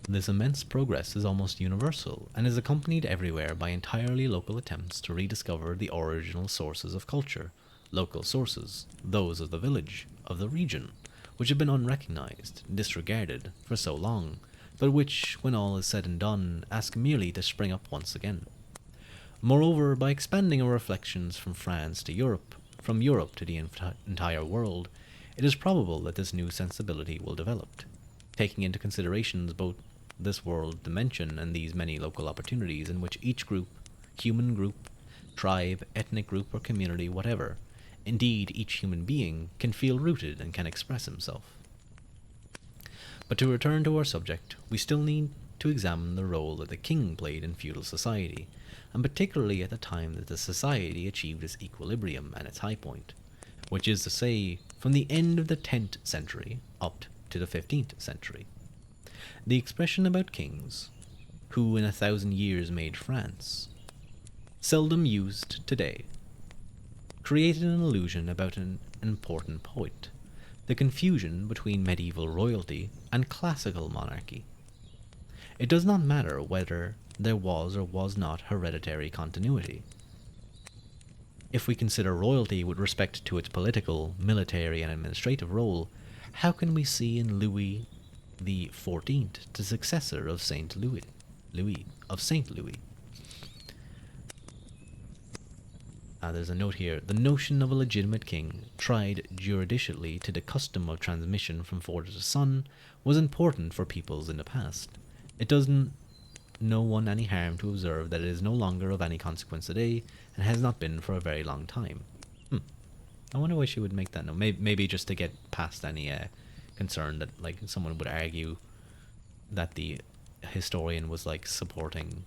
Speaker 1: This immense progress is almost universal, and is accompanied everywhere by entirely local attempts to rediscover the original sources of culture, local sources, those of the village, of the region, which have been unrecognized, disregarded, for so long, but which, when all is said and done, ask merely to spring up once again. Moreover, by expanding our reflections from France to Europe, from Europe to the entire world, it is probable that this new sensibility will develop, taking into consideration both this world dimension and these many local opportunities in which each group, human group, tribe, ethnic group, or community, whatever, indeed each human being, can feel rooted and can express himself. But to return to our subject, we still need to examine the role that the king played in feudal society, and particularly at the time that the society achieved its equilibrium and its high point, which is to say, from the end of the 10th century up to the 15th century. The expression about kings, who in 1,000 years made France, seldom used today, created an illusion about an important point: the confusion between medieval royalty and classical monarchy. It does not matter whether there was or was not hereditary continuity. If we consider royalty with respect to its political, military, and administrative role, how can we see in Louis the XIV the successor of Saint Louis? There's a note here. The notion of a legitimate king, tried judicially to the custom of transmission from father to son, was important for peoples in the past. It does no one any harm to observe that it is no longer of any consequence today, and has not been for a very long time. I wonder why she would make that note. Maybe just to get past any concern that like someone would argue that the historian was like supporting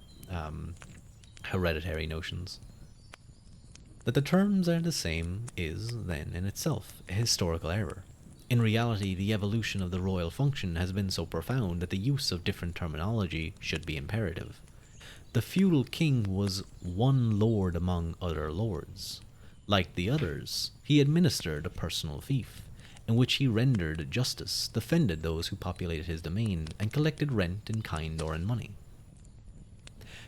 Speaker 1: hereditary notions. That the terms are the same is, then, in itself, a historical error. In reality, the evolution of the royal function has been so profound that the use of different terminology should be imperative. The feudal king was one lord among other lords. Like the others, he administered a personal fief, in which he rendered justice, defended those who populated his domain, and collected rent in kind or in money.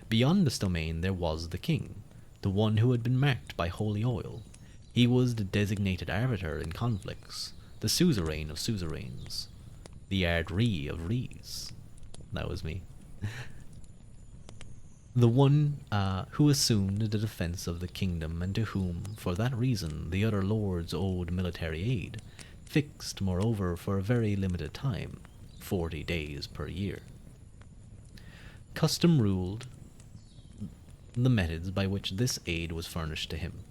Speaker 1: Beyond this domain there was the king, the one who had been marked by holy oil. He was the designated arbiter in conflicts, the suzerain of suzerains, the ard ri of ris. That was me. The one who assumed the defense of the kingdom, and to whom, for that reason, the other lords owed military aid, fixed, moreover, for a very limited time, 40 days per year. Custom ruled the methods by which this aid was furnished to him,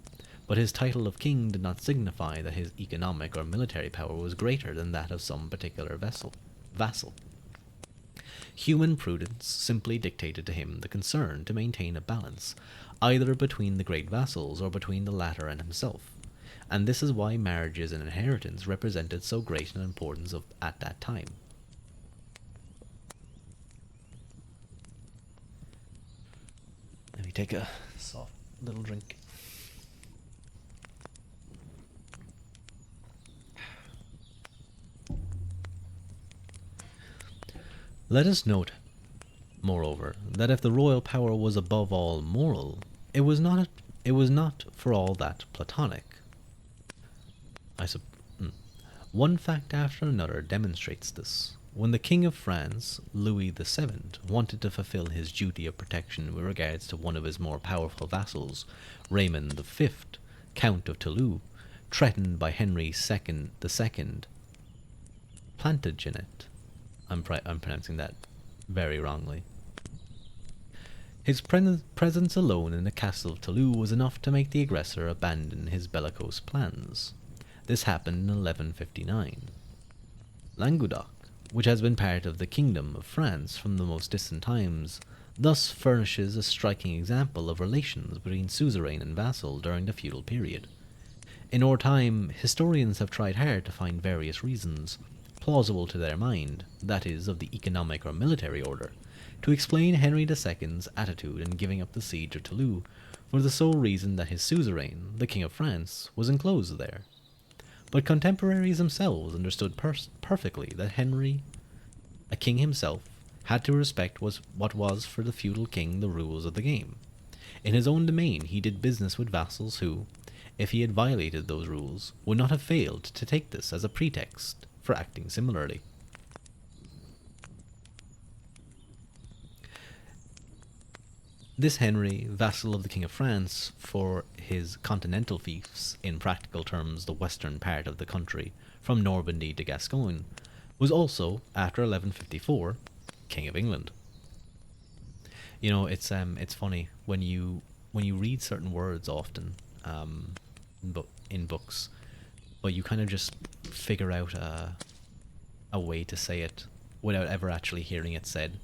Speaker 1: but his title of king did not signify that his economic or military power was greater than that of some particular vassal. Human prudence simply dictated to him the concern to maintain a balance, either between the great vassals or between the latter and himself, and this is why marriages and inheritance represented so great an importance at that time. Let me take a soft little drink. Let us note, moreover, that if the royal power was above all moral, it was not for all that Platonic. One fact after another demonstrates this. When the King of France, Louis VII, wanted to fulfill his duty of protection with regards to one of his more powerful vassals, Raymond V, Count of Toulouse, threatened by Henry II, Plantagenet, I'm pronouncing that very wrongly. His presence alone in the castle of Toulouse was enough to make the aggressor abandon his bellicose plans. This happened in 1159. Languedoc, which has been part of the Kingdom of France from the most distant times, thus furnishes a striking example of relations between suzerain and vassal during the feudal period. In our time, historians have tried hard to find various reasons, plausible to their mind, that is, of the economic or military order, to explain Henry II's attitude in giving up the siege of Toulouse, for the sole reason that his suzerain, the King of France, was enclosed there. But contemporaries themselves understood perfectly that Henry, a king himself, had to respect what was for the feudal king the rules of the game. In his own domain he did business with vassals who, if he had violated those rules, would not have failed to take this as a pretext for acting similarly. This Henry, vassal of the King of France, for his continental fiefs, in practical terms the western part of the country, from Normandy to Gascogne, was also, after 1154, King of England. You know, it's funny when you read certain words often, in books, but you kind of just figure out a way to say it without ever actually hearing it said.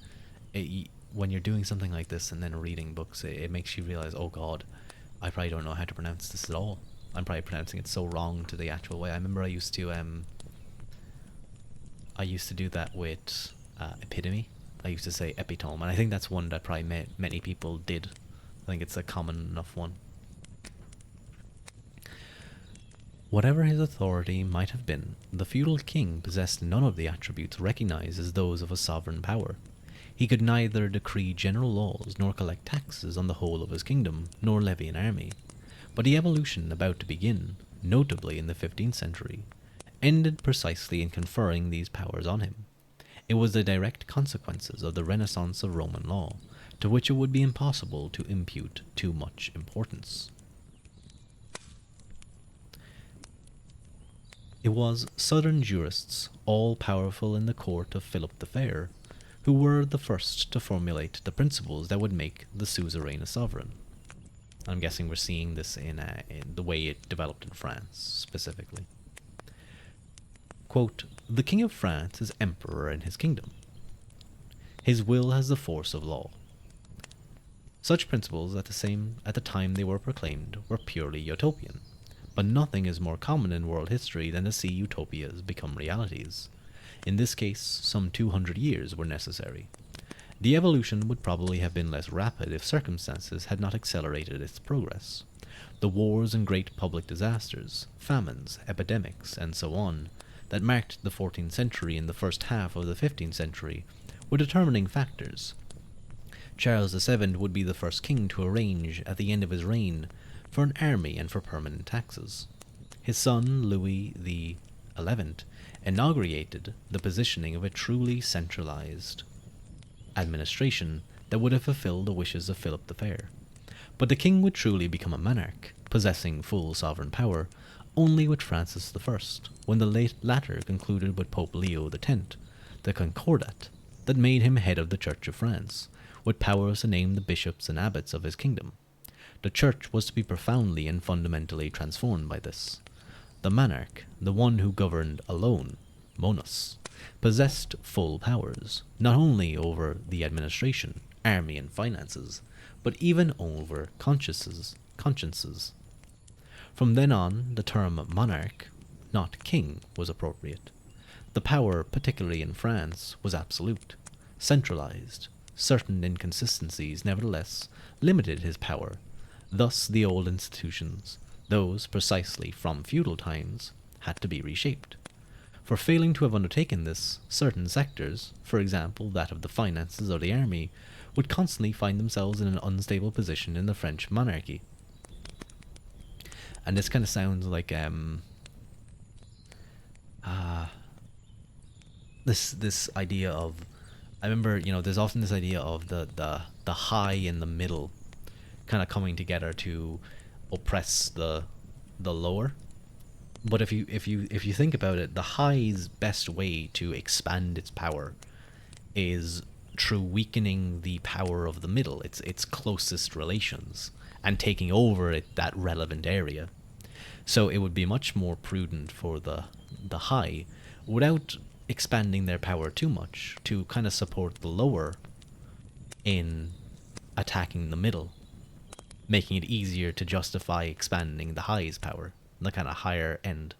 Speaker 1: when you're doing something like this and then reading books, it makes you realize, oh God, I probably don't know how to pronounce this at all. I'm probably pronouncing it so wrong to the actual way. I remember I used to do that with epitome. I used to say epitome, and I think that's one that probably many people did. I think it's a common enough one. Whatever his authority might have been, the feudal king possessed none of the attributes recognized as those of a sovereign power. He could neither decree general laws nor collect taxes on the whole of his kingdom, nor levy an army. But the evolution about to begin, notably in the 15th century, ended precisely in conferring these powers on him. It was the direct consequences of the renaissance of Roman law, to which it would be impossible to impute too much importance. It was southern jurists, all powerful in the court of Philip the Fair, who were the first to formulate the principles that would make the suzerain a sovereign. I'm guessing we're seeing this in the way it developed in France, specifically. Quote, "The King of France is emperor in his kingdom. His will has the force of law." Such principles at the time they were proclaimed were purely utopian, but nothing is more common in world history than to see utopias become realities. In this case, some 200 years were necessary. The evolution would probably have been less rapid if circumstances had not accelerated its progress. The wars and great public disasters, famines, epidemics, and so on, that marked the 14th century and the first half of the 15th century were determining factors. Charles VII would be the first king to arrange, at the end of his reign, for an army and for permanent taxes. His son, Louis XI, inaugurated the positioning of a truly centralized administration that would have fulfilled the wishes of Philip the Fair. But the king would truly become a monarch, possessing full sovereign power, only with Francis I, when the latter concluded with Pope Leo X the Concordat that made him head of the Church of France, with powers to name the bishops and abbots of his kingdom. The Church was to be profoundly and fundamentally transformed by this. The monarch, the one who governed alone, Monus, possessed full powers, not only over the administration, army, and finances, but even over consciences. From then on, the term monarch, not king, was appropriate. The power, particularly in France, was absolute, centralized. Certain inconsistencies, nevertheless, limited his power. Thus the old institutions, those precisely from feudal times, had to be reshaped. For failing to have undertaken this, certain sectors, for example that of the finances or the army, would constantly find themselves in an unstable position in the French monarchy. And this kind of sounds like this idea of, I remember, there's often this idea of the high and the middle kind of coming together to oppress the lower. But if you think about it, the high's best way to expand its power is through weakening the power of the middle, its closest relations, and taking over that relevant area. So it would be much more prudent for the high, without expanding their power too much, to kind of support the lower in attacking the middle, making it easier to justify expanding the high's power, the kind of higher end.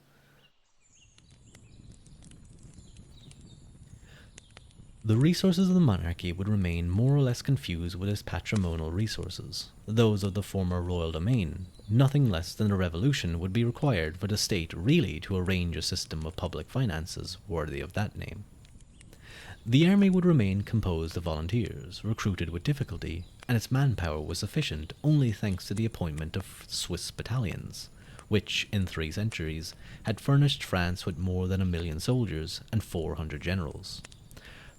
Speaker 1: The resources of the monarchy would remain more or less confused with its patrimonial resources, those of the former royal domain. Nothing less than a revolution would be required for the state really to arrange a system of public finances worthy of that name. The army would remain composed of volunteers, recruited with difficulty, and its manpower was sufficient only thanks to the appointment of Swiss battalions, which, in 3 centuries, had furnished France with more than 1 million soldiers and 400 generals.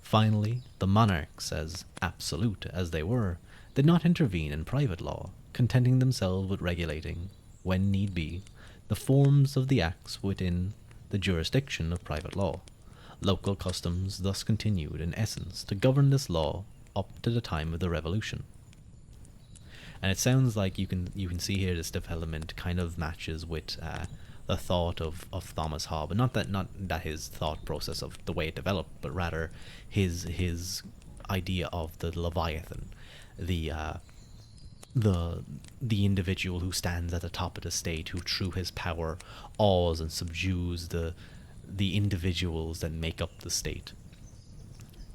Speaker 1: Finally, the monarchs, as absolute as they were, did not intervene in private law, contenting themselves with regulating, when need be, the forms of the acts within the jurisdiction of private law. Local customs thus continued, in essence, to govern this law up to the time of the Revolution. And it sounds like you can see here this development kind of matches with the thought of Thomas Hobbes, not that his thought process of the way it developed, but rather his idea of the Leviathan, the the the individual who stands at the top of the state, who through his power awes and subdues the individuals that make up the state,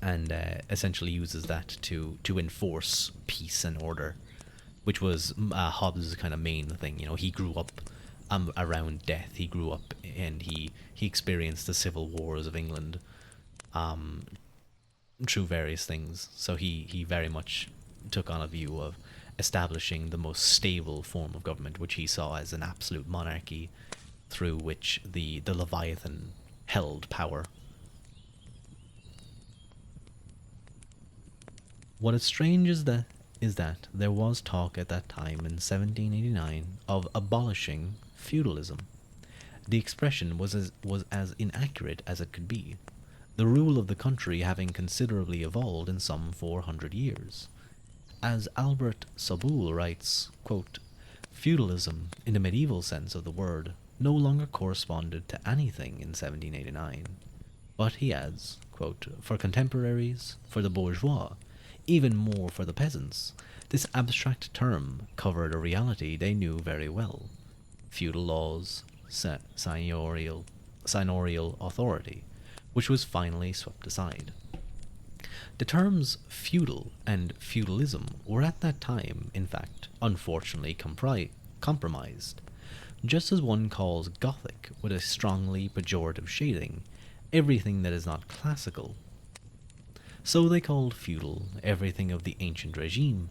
Speaker 1: and essentially uses that to enforce peace and order, which was Hobbes' kind of main thing. You know, he grew up around death. He grew up and he experienced the civil wars of England through various things. So he very much took on a view of establishing the most stable form of government, which he saw as an absolute monarchy through which the Leviathan held power. What is strange is that there was talk at that time in 1789 of abolishing feudalism. The expression was as inaccurate as it could be, the rule of the country having considerably evolved in some 400 years. As Albert Soboul writes, quote, feudalism, in the medieval sense of the word, no longer corresponded to anything in 1789. But he adds, quote, for contemporaries, for the bourgeois, even more for the peasants, this abstract term covered a reality they knew very well: feudal laws, seigneurial authority, which was finally swept aside. The terms feudal and feudalism were at that time, in fact, unfortunately compromised. Just as one calls Gothic, with a strongly pejorative shading, everything that is not classical, so they called feudal everything of the ancient regime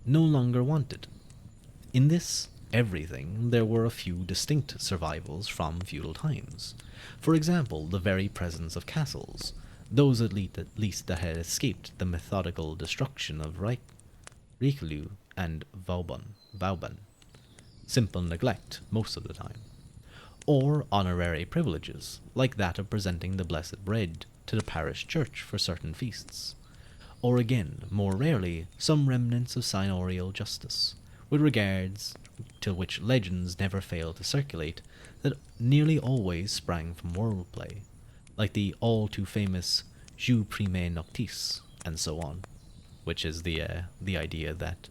Speaker 1: no longer wanted. In this everything there were a few distinct survivals from feudal times. For example, the very presence of castles, those at least that had escaped the methodical destruction of Richelieu and Vauban. Simple neglect most of the time. Or honorary privileges, like that of presenting the Blessed Bread to the parish church for certain feasts. Or again, more rarely, some remnants of seigneurial justice, with regards to which legends never fail to circulate, that nearly always sprang from wordplay, like the all too famous jus primae noctis, and so on, which is the idea that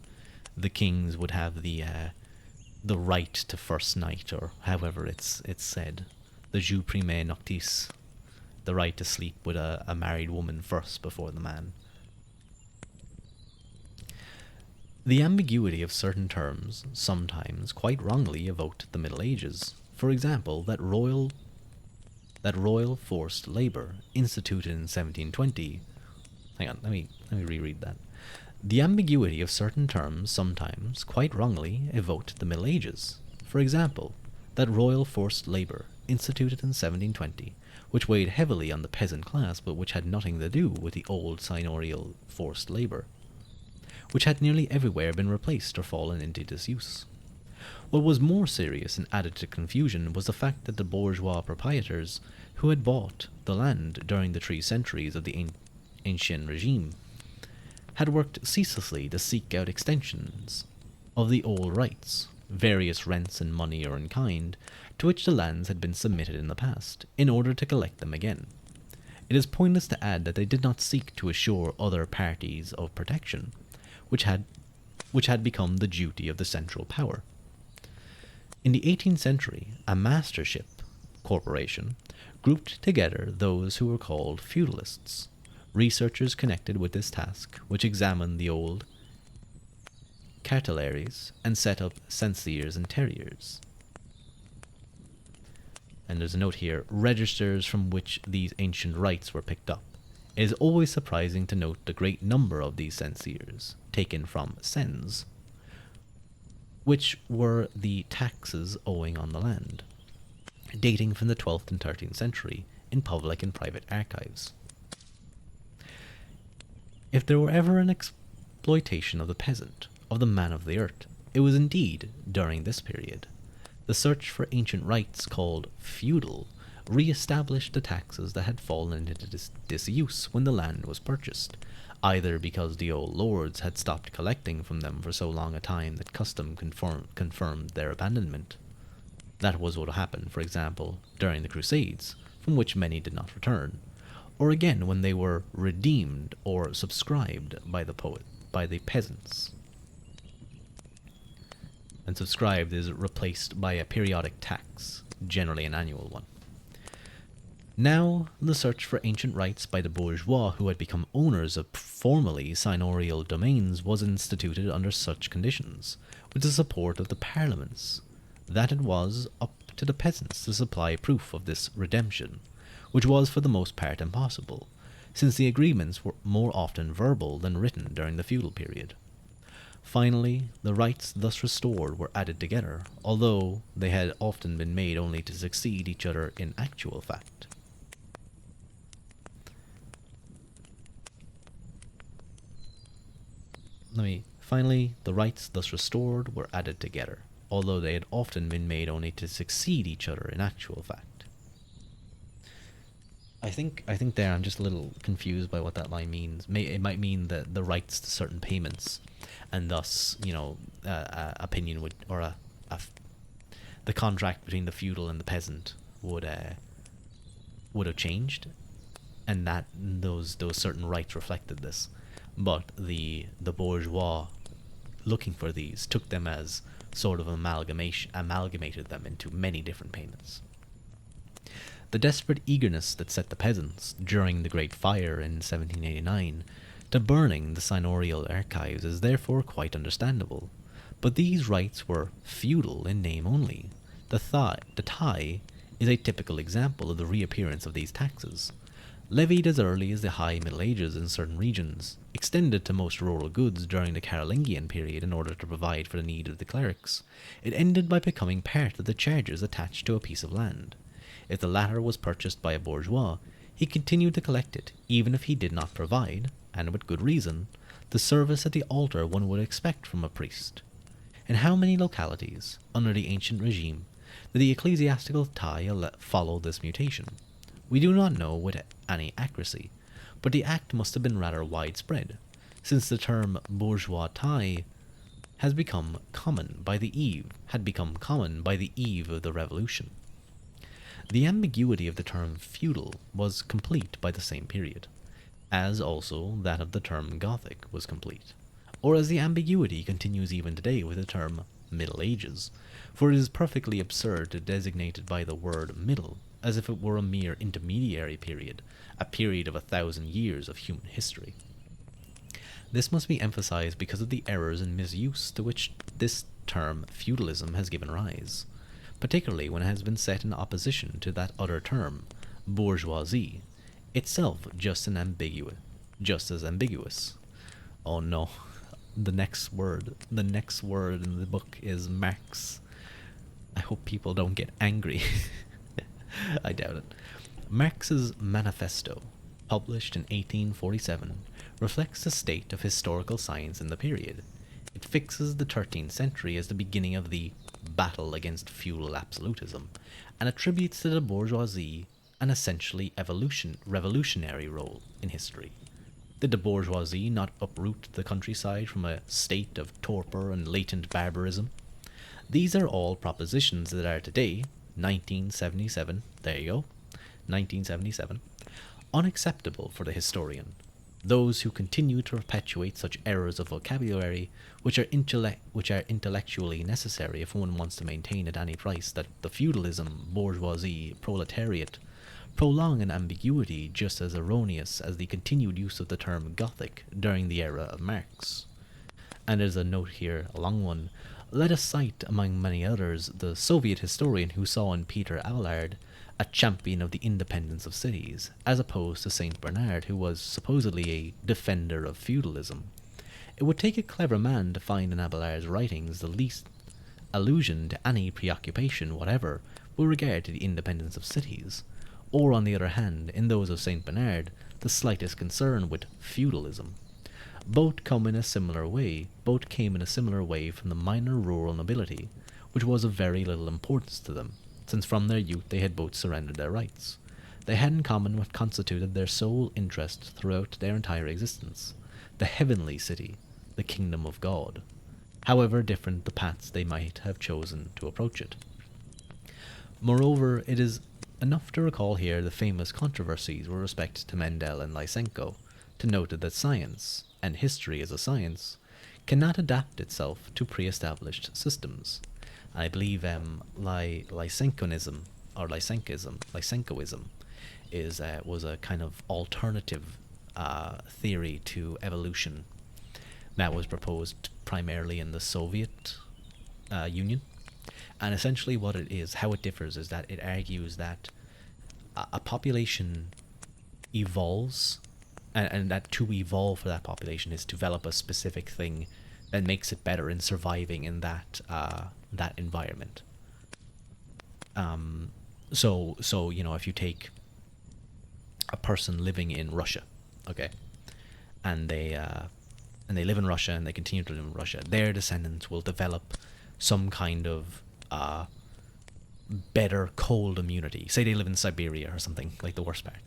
Speaker 1: the kings would have the right to first night, or however it's said, the jus primae noctis, the right to sleep with a married woman first before the man. The ambiguity of certain terms sometimes quite wrongly evoked the Middle Ages. For example, that royal forced labour instituted in 1720. Hang on, let me reread that. The ambiguity of certain terms sometimes quite wrongly evoked the Middle Ages. For example, that royal forced labour instituted in 1720, which weighed heavily on the peasant class, but which had nothing to do with the old seigneurial forced labour, which had nearly everywhere been replaced or fallen into disuse. What was more serious and added to confusion was the fact that the bourgeois proprietors who had bought the land during the 3 centuries of the ancient regime had worked ceaselessly to seek out extensions of the old rights, various rents in money or in kind, to which the lands had been submitted in the past, in order to collect them again. It is pointless to add that they did not seek to assure other parties of protection, which had become the duty of the central power. In the 18th century, a mastership corporation grouped together those who were called feudalists, researchers connected with this task, which examined the old cartularies and set up censires and terriers. And there's a note here, registers from which these ancient rights were picked up. It is always surprising to note the great number of these censires, taken from cens, which were the taxes owing on the land, dating from the 12th and 13th century in public and private archives. If there were ever an exploitation of the peasant, of the man of the earth, it was indeed during this period. The search for ancient rights called feudal re-established the taxes that had fallen into disuse when the land was purchased, either because the old lords had stopped collecting from them for so long a time that custom confirmed their abandonment. That was what happened, for example, during the Crusades, from which many did not return, or again when they were redeemed or subscribed by the peasants. And subscribed is replaced by a periodic tax, generally an annual one. Now, the search for ancient rights by the bourgeois who had become owners of formerly seigneurial domains was instituted under such conditions, with the support of the parliaments, that it was up to the peasants to supply proof of this redemption, which was for the most part impossible, since the agreements were more often verbal than written during the feudal period. Finally, the rights thus restored were added together, although they had often been made only to succeed each other in actual fact. Finally, the rights thus restored were added together, although they had often been made only to succeed each other in actual fact. I think there I'm just a little confused by what that line means. It might mean that the rights to certain payments, and thus, opinion would, or the contract between the feudal and the peasant would have changed, and that those certain rights reflected this. But the bourgeois, looking for these, took them as sort of amalgamated them into many different payments. The desperate eagerness that set the peasants, during the Great Fire in 1789, to burning the seigneurial archives is therefore quite understandable, but these rights were feudal in name only. The tithe is a typical example of the reappearance of these taxes. Levied as early as the High Middle Ages in certain regions, extended to most rural goods during the Carolingian period in order to provide for the need of the clerics, it ended by becoming part of the charges attached to a piece of land. If the latter was purchased by a bourgeois, he continued to collect it, even if he did not provide, and with good reason, the service at the altar one would expect from a priest. In how many localities, under the ancient regime, did the ecclesiastical tithe follow this mutation? We do not know with any accuracy, but the act must have been rather widespread, since the term bourgeois tithe had become common by the eve of the Revolution. The ambiguity of the term feudal was complete by the same period, as also that of the term Gothic was complete, or as the ambiguity continues even today with the term Middle Ages, for it is perfectly absurd to designate it by the word middle, as if it were a mere intermediary period, a period of 1,000 years of human history. This must be emphasized because of the errors and misuse to which this term feudalism has given rise, particularly when it has been set in opposition to that other term, bourgeoisie, itself just as ambiguous. Oh no, the next word in the book is Marx. I hope people don't get angry. I doubt it. Marx's Manifesto, published in 1847, reflects the state of historical science in the period. It fixes the 13th century as the beginning of the battle against feudal absolutism, and attributes to the bourgeoisie an essentially revolutionary role in history. Did the bourgeoisie not uproot the countryside from a state of torpor and latent barbarism? These are all propositions that are today, 1977, there you go, 1977, unacceptable for the historian. Those who continue to perpetuate such errors of vocabulary, which are intellectually necessary if one wants to maintain at any price that the feudalism, bourgeoisie, proletariat prolong an ambiguity just as erroneous as the continued use of the term Gothic during the era of Marx. And there's a note here, a long one. Let us cite, among many others, the Soviet historian who saw in Peter Abelard a champion of the independence of cities, as opposed to Saint Bernard, who was supposedly a defender of feudalism. It would take a clever man to find in Abelard's writings the least allusion to any preoccupation whatever with regard to the independence of cities, or on the other hand, in those of Saint Bernard, the slightest concern with feudalism. Both came in a similar way from the minor rural nobility, which was of very little importance to them, since from their youth they had both surrendered their rights. They had in common what constituted their sole interest throughout their entire existence, the heavenly city, the kingdom of God, however different the paths they might have chosen to approach it. Moreover, it is enough to recall here the famous controversies with respect to Mendel and Lysenko, to note that science, and history as a science, cannot adapt itself to pre-established systems. I believe Lysenkoism or Lysenkoism is was a kind of alternative theory to evolution that was proposed primarily in the Soviet Union. And essentially, what it is, how it differs, is that it argues that a population evolves, and that to evolve for that population is to develop a specific thing that makes it better in surviving in that environment. So if you take a person living in Russia, okay, and they live in Russia and they continue to live in Russia, their descendants will develop some kind of better cold immunity. Say they live in Siberia or something, like the worst part.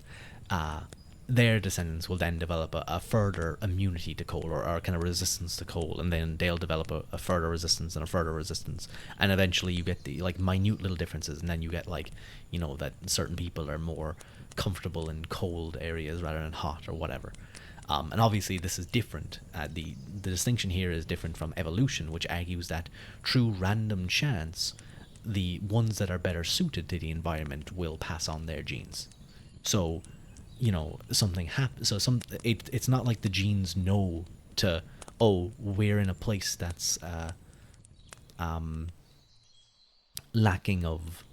Speaker 1: Their descendants will then develop a further immunity to cold, or kind of resistance to cold, and then they'll develop a further resistance and a further resistance, and eventually you get the like minute little differences, and then you get like that certain people are more comfortable in cold areas rather than hot or whatever. And obviously this is different. The distinction here is different from evolution, which argues that through random chance, the ones that are better suited to the environment will pass on their genes. So something happens. So it's not like the genes know to, oh, we're in a place that's lacking of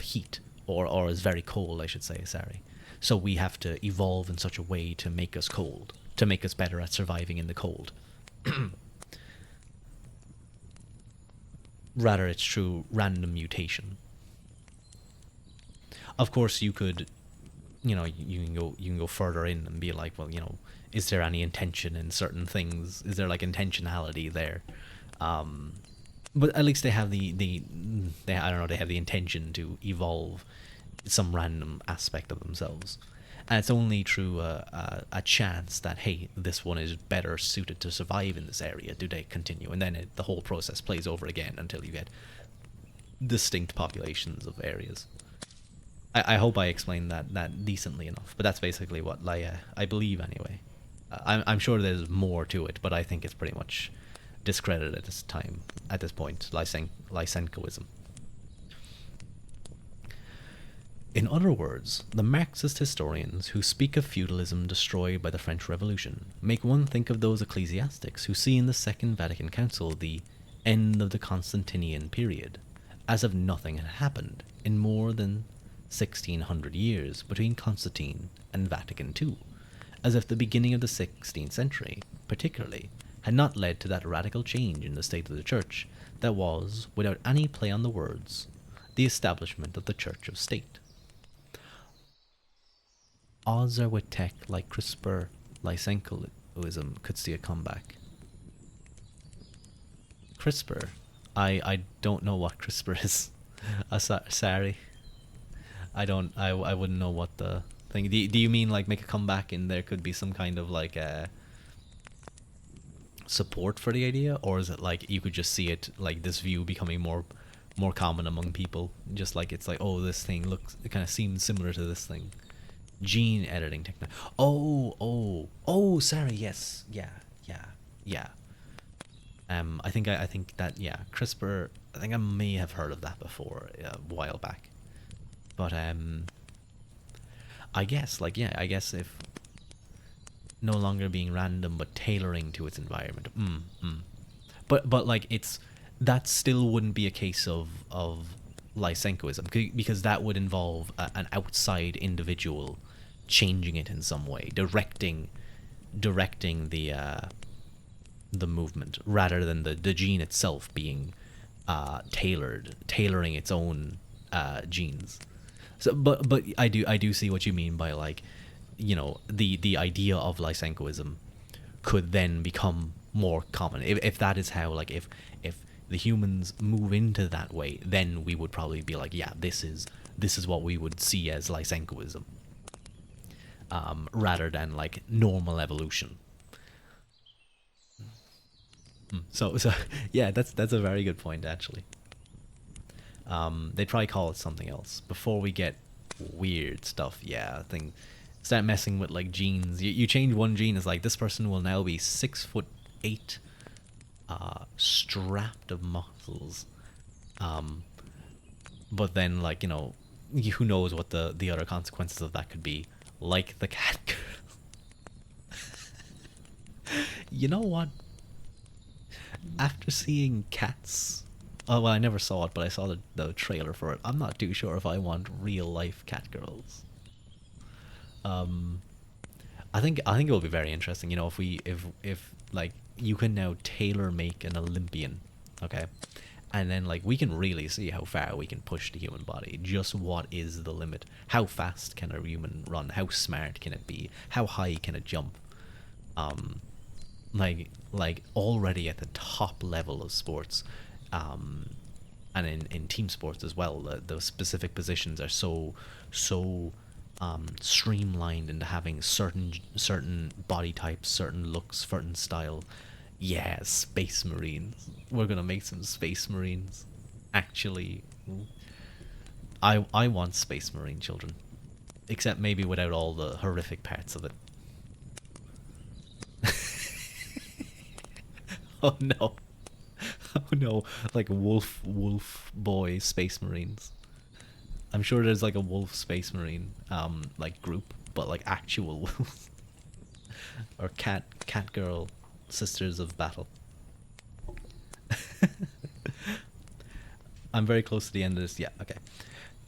Speaker 1: heat, or is very cold, I should say. Sorry. So we have to evolve in such a way to make us cold, to make us better at surviving in the cold. Rather, it's through random mutation. Of course, you could, you can go further in and be like, well, is there any intention in certain things? Is there like intentionality there? But at least they have I don't know, they have the intention to evolve some random aspect of themselves. And it's only through a chance that, hey, this one is better suited to survive in this area, do they continue. And then the whole process plays over again until you get distinct populations of areas. I hope I explained that decently enough, but that's basically what I believe anyway. I'm sure there's more to it, but I think it's pretty much discredited at this point, Lysenkoism. In other words, the Marxist historians who speak of feudalism destroyed by the French Revolution make one think of those ecclesiastics who see in the Second Vatican Council the end of the Constantinian period, as if nothing had happened in more than 1600 years between Constantine and Vatican II, as if the beginning of the 16th century, particularly, had not led to that radical change in the state of the Church that was, without any play on the words, the establishment of the Church of State. Odds are with tech like CRISPR, Lysenkoism could see a comeback. CRISPR? I don't know what CRISPR is. Sorry. I wouldn't know what the thing. Do you mean like make a comeback and there could be some kind of like support for the idea, or is it like you could just see it like this view becoming more common among people, just like it's like, oh, this thing it kind of seems similar to this thing, gene editing technology. Oh, sorry, yes, yeah. I think that, yeah, CRISPR. I think I may have heard of that before a while back, but I guess if no longer being random but tailoring to its environment. But like that still wouldn't be a case of Lysenkoism, because that would involve an outside individual changing it in some way, directing the movement, rather than the gene itself being tailoring its own genes. So, but I do see what you mean by, like, the idea of Lysenkoism could then become more common if that is how, like, if the humans move into that way, then we would probably be like, yeah, this is what we would see as Lysenkoism, rather than like normal evolution. So yeah, that's a very good point, actually. They'd probably call it something else before we get weird stuff. Yeah, I think start messing with like genes. You change one gene, it's like this person will now be 6'8", strapped of muscles. Um, but then like who knows what the other consequences of that could be, like the cat girl. You know what? After seeing Cats, oh well, I never saw it, but I saw the trailer for it. I'm not too sure if I want real life cat girls. Um, I think it will be very interesting. If we if like you can now tailor make an Olympian, okay, and then like we can really see how far we can push the human body. Just what is the limit? How fast can a human run? How smart can it be? How high can it jump? Um, like already at the top level of sports, um, and in team sports as well. The specific positions are so streamlined into having certain body types, certain looks, certain style. Yeah, space marines. We're gonna make some space marines. Actually, I want space marine children, except maybe without all the horrific parts of it. Oh no. Oh no, like wolf boy space marines. I'm sure there's like a wolf space marine like group, but like actual wolves. Or cat girl sisters of battle. I'm very close to the end of this. Yeah, okay.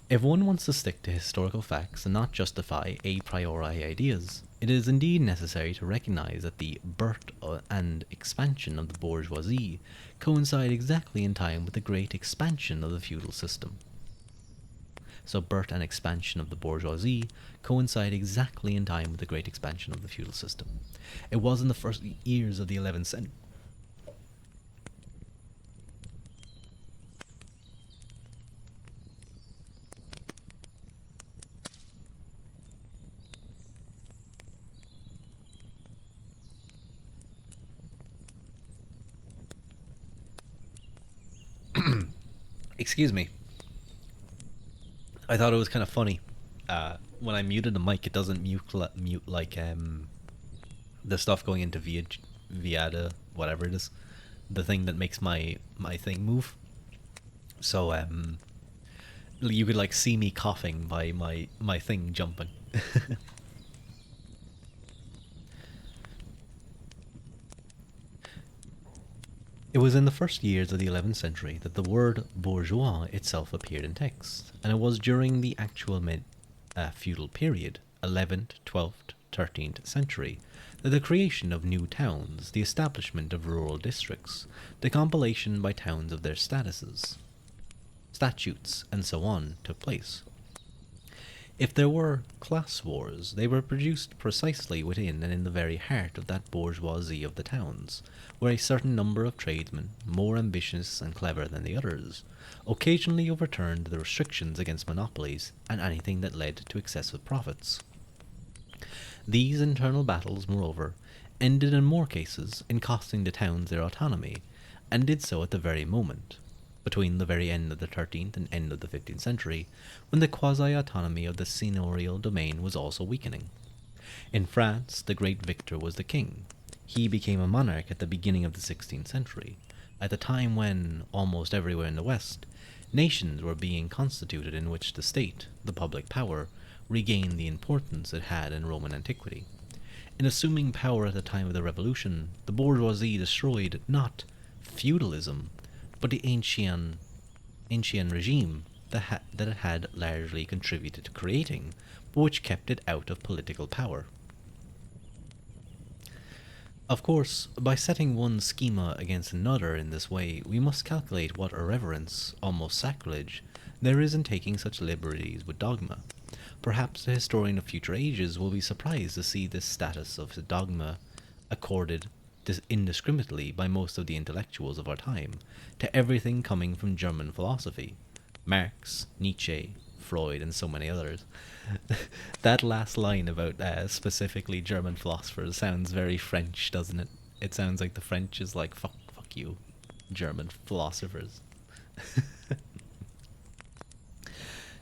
Speaker 1: If one wants to stick to historical facts and not justify a priori ideas, it is indeed necessary to recognize that the birth and expansion of the bourgeoisie coincide exactly in time with the great expansion of the feudal system. So, birth and expansion of the bourgeoisie coincide exactly in time with the great expansion of the feudal system. It was in the first years of the 11th century. Excuse me. I thought it was kind of funny. When I muted the mic, it doesn't mute like the stuff going into Viada, whatever it is, the thing that makes my thing move. So you could like see me coughing by my thing jumping. It was in the first years of the 11th century that the word bourgeois itself appeared in texts, and it was during the actual feudal period, 11th, 12th, 13th century, that the creation of new towns, the establishment of rural districts, the compilation by towns of their statuses, statutes, and so on took place. If there were class wars, they were produced precisely within and in the very heart of that bourgeoisie of the towns, where a certain number of tradesmen, more ambitious and clever than the others, occasionally overturned the restrictions against monopolies and anything that led to excessive profits. These internal battles, moreover, ended in more cases in costing the towns their autonomy, and did so at the very moment, between the very end of the 13th and end of the 15th century, when the quasi-autonomy of the seigneurial domain was also weakening. In France, the great victor was the king. He became a monarch at the beginning of the 16th century, at the time when, almost everywhere in the West, nations were being constituted in which the state, the public power, regained the importance it had in Roman antiquity. In assuming power at the time of the Revolution, the bourgeoisie destroyed not feudalism, but the ancient regime that it had largely contributed to creating, but which kept it out of political power. Of course, by setting one schema against another in this way, we must calculate what irreverence, almost sacrilege, there is in taking such liberties with dogma. Perhaps the historian of future ages will be surprised to see this status of the dogma accorded indiscriminately by most of the intellectuals of our time to everything coming from German philosophy, Marx, Nietzsche, Freud, and so many others. That last line about specifically German philosophers sounds very French, doesn't it? It sounds like the French is like, fuck you, German philosophers.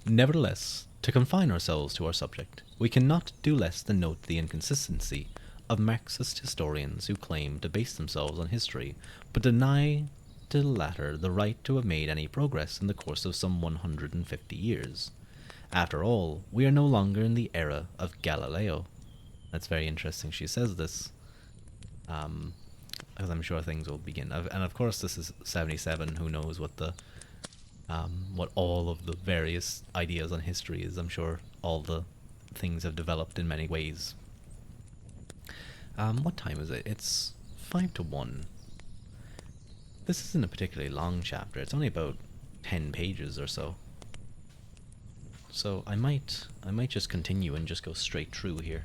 Speaker 1: Nevertheless, to confine ourselves to our subject, we cannot do less than note the inconsistency of Marxist historians who claim to base themselves on history, but deny to the latter the right to have made any progress in the course of some 150 years. After all, we are no longer in the era of Galileo. That's very interesting she says this, because I'm sure things will begin. And of course this is 77, who knows what all of the various ideas on history is. I'm sure all the things have developed in many ways. What time is it? It's 5 to 1. This isn't a particularly long chapter. It's only about 10 pages or so. So I might just continue and just go straight through here.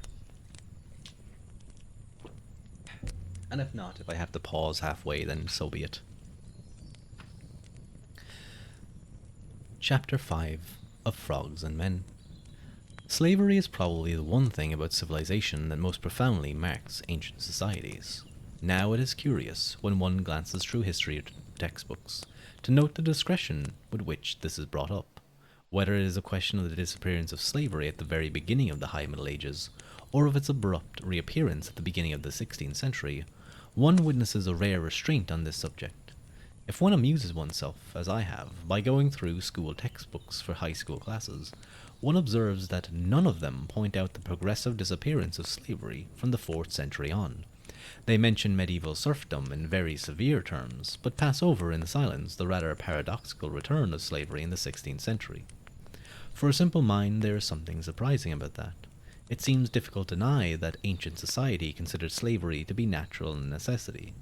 Speaker 1: And if not, if I have to pause halfway, then so be it. Chapter 5 of Frogs and Men. Slavery is probably the one thing about civilization that most profoundly marks ancient societies. Now it is curious, when one glances through history textbooks, to note the discretion with which this is brought up, whether it is a question of the disappearance of slavery at the very beginning of the High Middle Ages, or of its abrupt reappearance at the beginning of the 16th century. One witnesses a rare restraint on this subject. If one amuses oneself, as I have, by going through school textbooks for high school classes, one observes that none of them point out the progressive disappearance of slavery from the 4th century on. They mention medieval serfdom in very severe terms, but pass over in silence the rather paradoxical return of slavery in the 16th century. For a simple mind, there is something surprising about that. It seems difficult to deny that ancient society considered slavery to be natural and a necessity,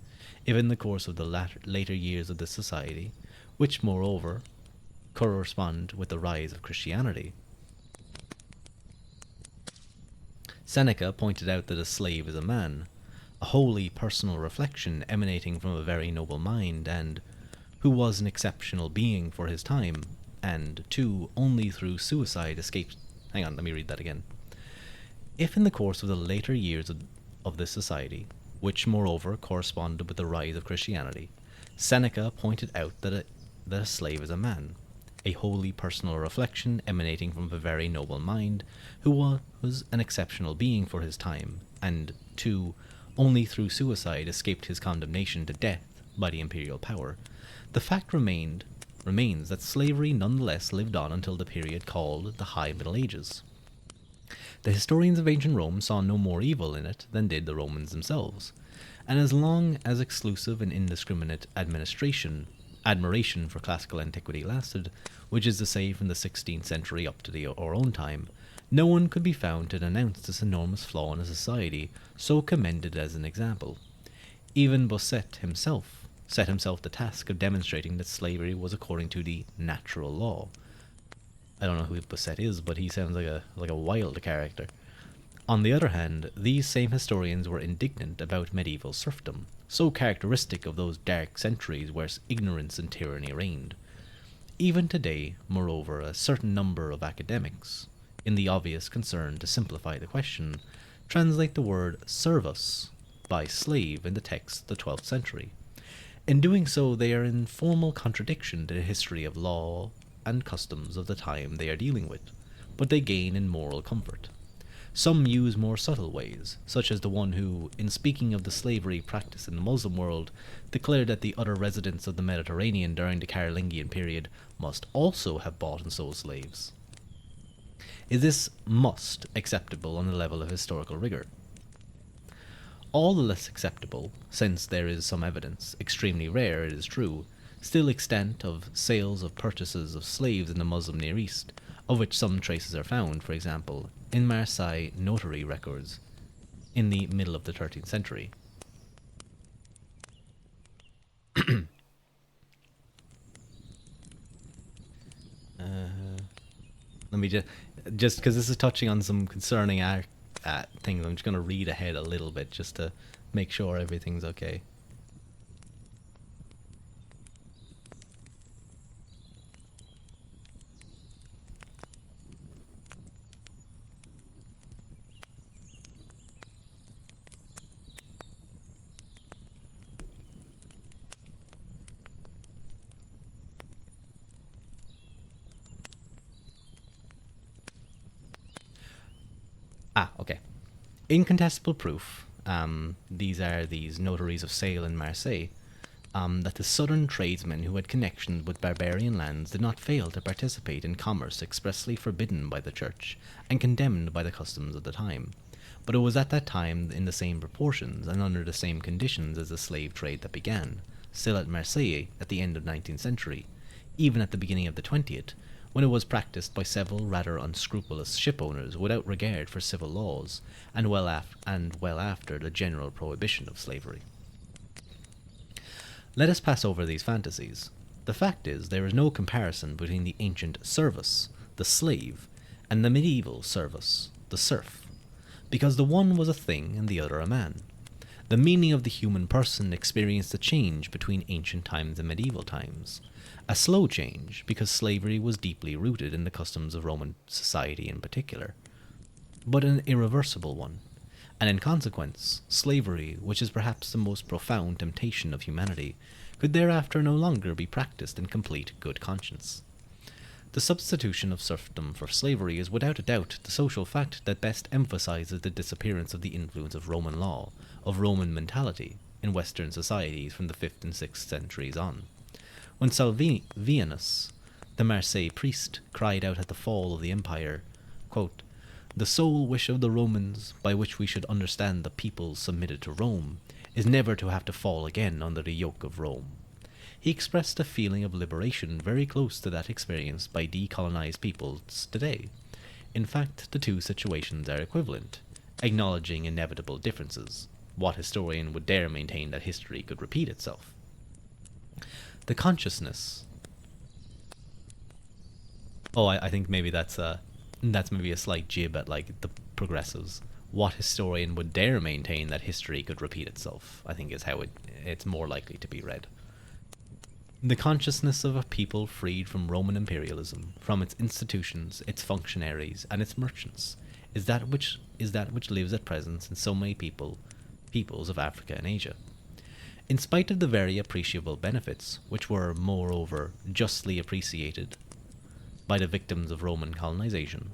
Speaker 1: if in the course of the later years of this society, which moreover correspond with the rise of Christianity. Seneca pointed out that a slave is a man, a wholly personal reflection emanating from a very noble mind, and who was an exceptional being for his time, and, 2, only through suicide escaped. Hang on, let me read that again. If in the course of the later years of this society, which moreover corresponded with the rise of Christianity, Seneca pointed out that a slave is a man, a wholly personal reflection emanating from a very noble mind, who was an exceptional being for his time, and 2, only through suicide escaped his condemnation to death by the imperial power, the fact remains that slavery nonetheless lived on until the period called the High Middle Ages. The historians of ancient Rome saw no more evil in it than did the Romans themselves, and as long as exclusive and indiscriminate admiration for classical antiquity lasted, which is to say from the 16th century up to our own time, no one could be found to denounce this enormous flaw in a society so commended as an example. Even Bossuet himself set himself the task of demonstrating that slavery was according to the natural law. I don't know who Bossuet is, but he sounds like a wild character. On the other hand, these same historians were indignant about medieval serfdom, so characteristic of those dark centuries where ignorance and tyranny reigned. Even today, moreover, a certain number of academics, in the obvious concern to simplify the question, translate the word servus by slave in the text of the 12th century. In doing so, they are in formal contradiction to the history of law and customs of the time they are dealing with, but they gain in moral comfort. Some use more subtle ways, such as the one who, in speaking of the slavery practiced in the Muslim world, declared that the other residents of the Mediterranean during the Carolingian period must also have bought and sold slaves. Is this must acceptable on the level of historical rigor? All the less acceptable, since there is some evidence, extremely rare it is true, still extant of sales of purchases of slaves in the Muslim Near East, of which some traces are found, for example, in Marseille notary records in the middle of the 13th century. Let me just because this is touching on some concerning things, I'm just going to read ahead a little bit just to make sure everything's okay. Incontestable proof, these are these notaries of sale in Marseille, that the southern tradesmen who had connections with barbarian lands did not fail to participate in commerce expressly forbidden by the church and condemned by the customs of the time. But it was at that time in the same proportions and under the same conditions as the slave trade that began, still at Marseille at the end of the 19th century, even at the beginning of the 20th, when it was practiced by several rather unscrupulous shipowners without regard for civil laws, and well after the general prohibition of slavery. Let us pass over these fantasies. The fact is, there is no comparison between the ancient servus, the slave, and the medieval servus, the serf, because the one was a thing and the other a man. The meaning of the human person experienced a change between ancient times and medieval times. A slow change, because slavery was deeply rooted in the customs of Roman society in particular, but an irreversible one. And in consequence, slavery, which is perhaps the most profound temptation of humanity, could thereafter no longer be practiced in complete good conscience. The substitution of serfdom for slavery is without a doubt the social fact that best emphasizes the disappearance of the influence of Roman law, of Roman mentality, in Western societies from the 5th and 6th centuries on. When Salvianus, the Marseille priest, cried out at the fall of the empire, quote, "The sole wish of the Romans, by which we should understand the peoples submitted to Rome, is never to have to fall again under the yoke of Rome," he expressed a feeling of liberation very close to that experienced by decolonized peoples today. In fact, the two situations are equivalent, acknowledging inevitable differences. What historian would dare maintain that history could repeat itself? The consciousness. Oh, I think maybe that's maybe a slight jib at like the progressives. What historian would dare maintain that history could repeat itself? I think is how it's more likely to be read. The consciousness of a people freed from Roman imperialism, from its institutions, its functionaries, and its merchants, is that which lives at present in so many peoples of Africa and Asia. In spite of the very appreciable benefits, which were, moreover, justly appreciated by the victims of Roman colonization,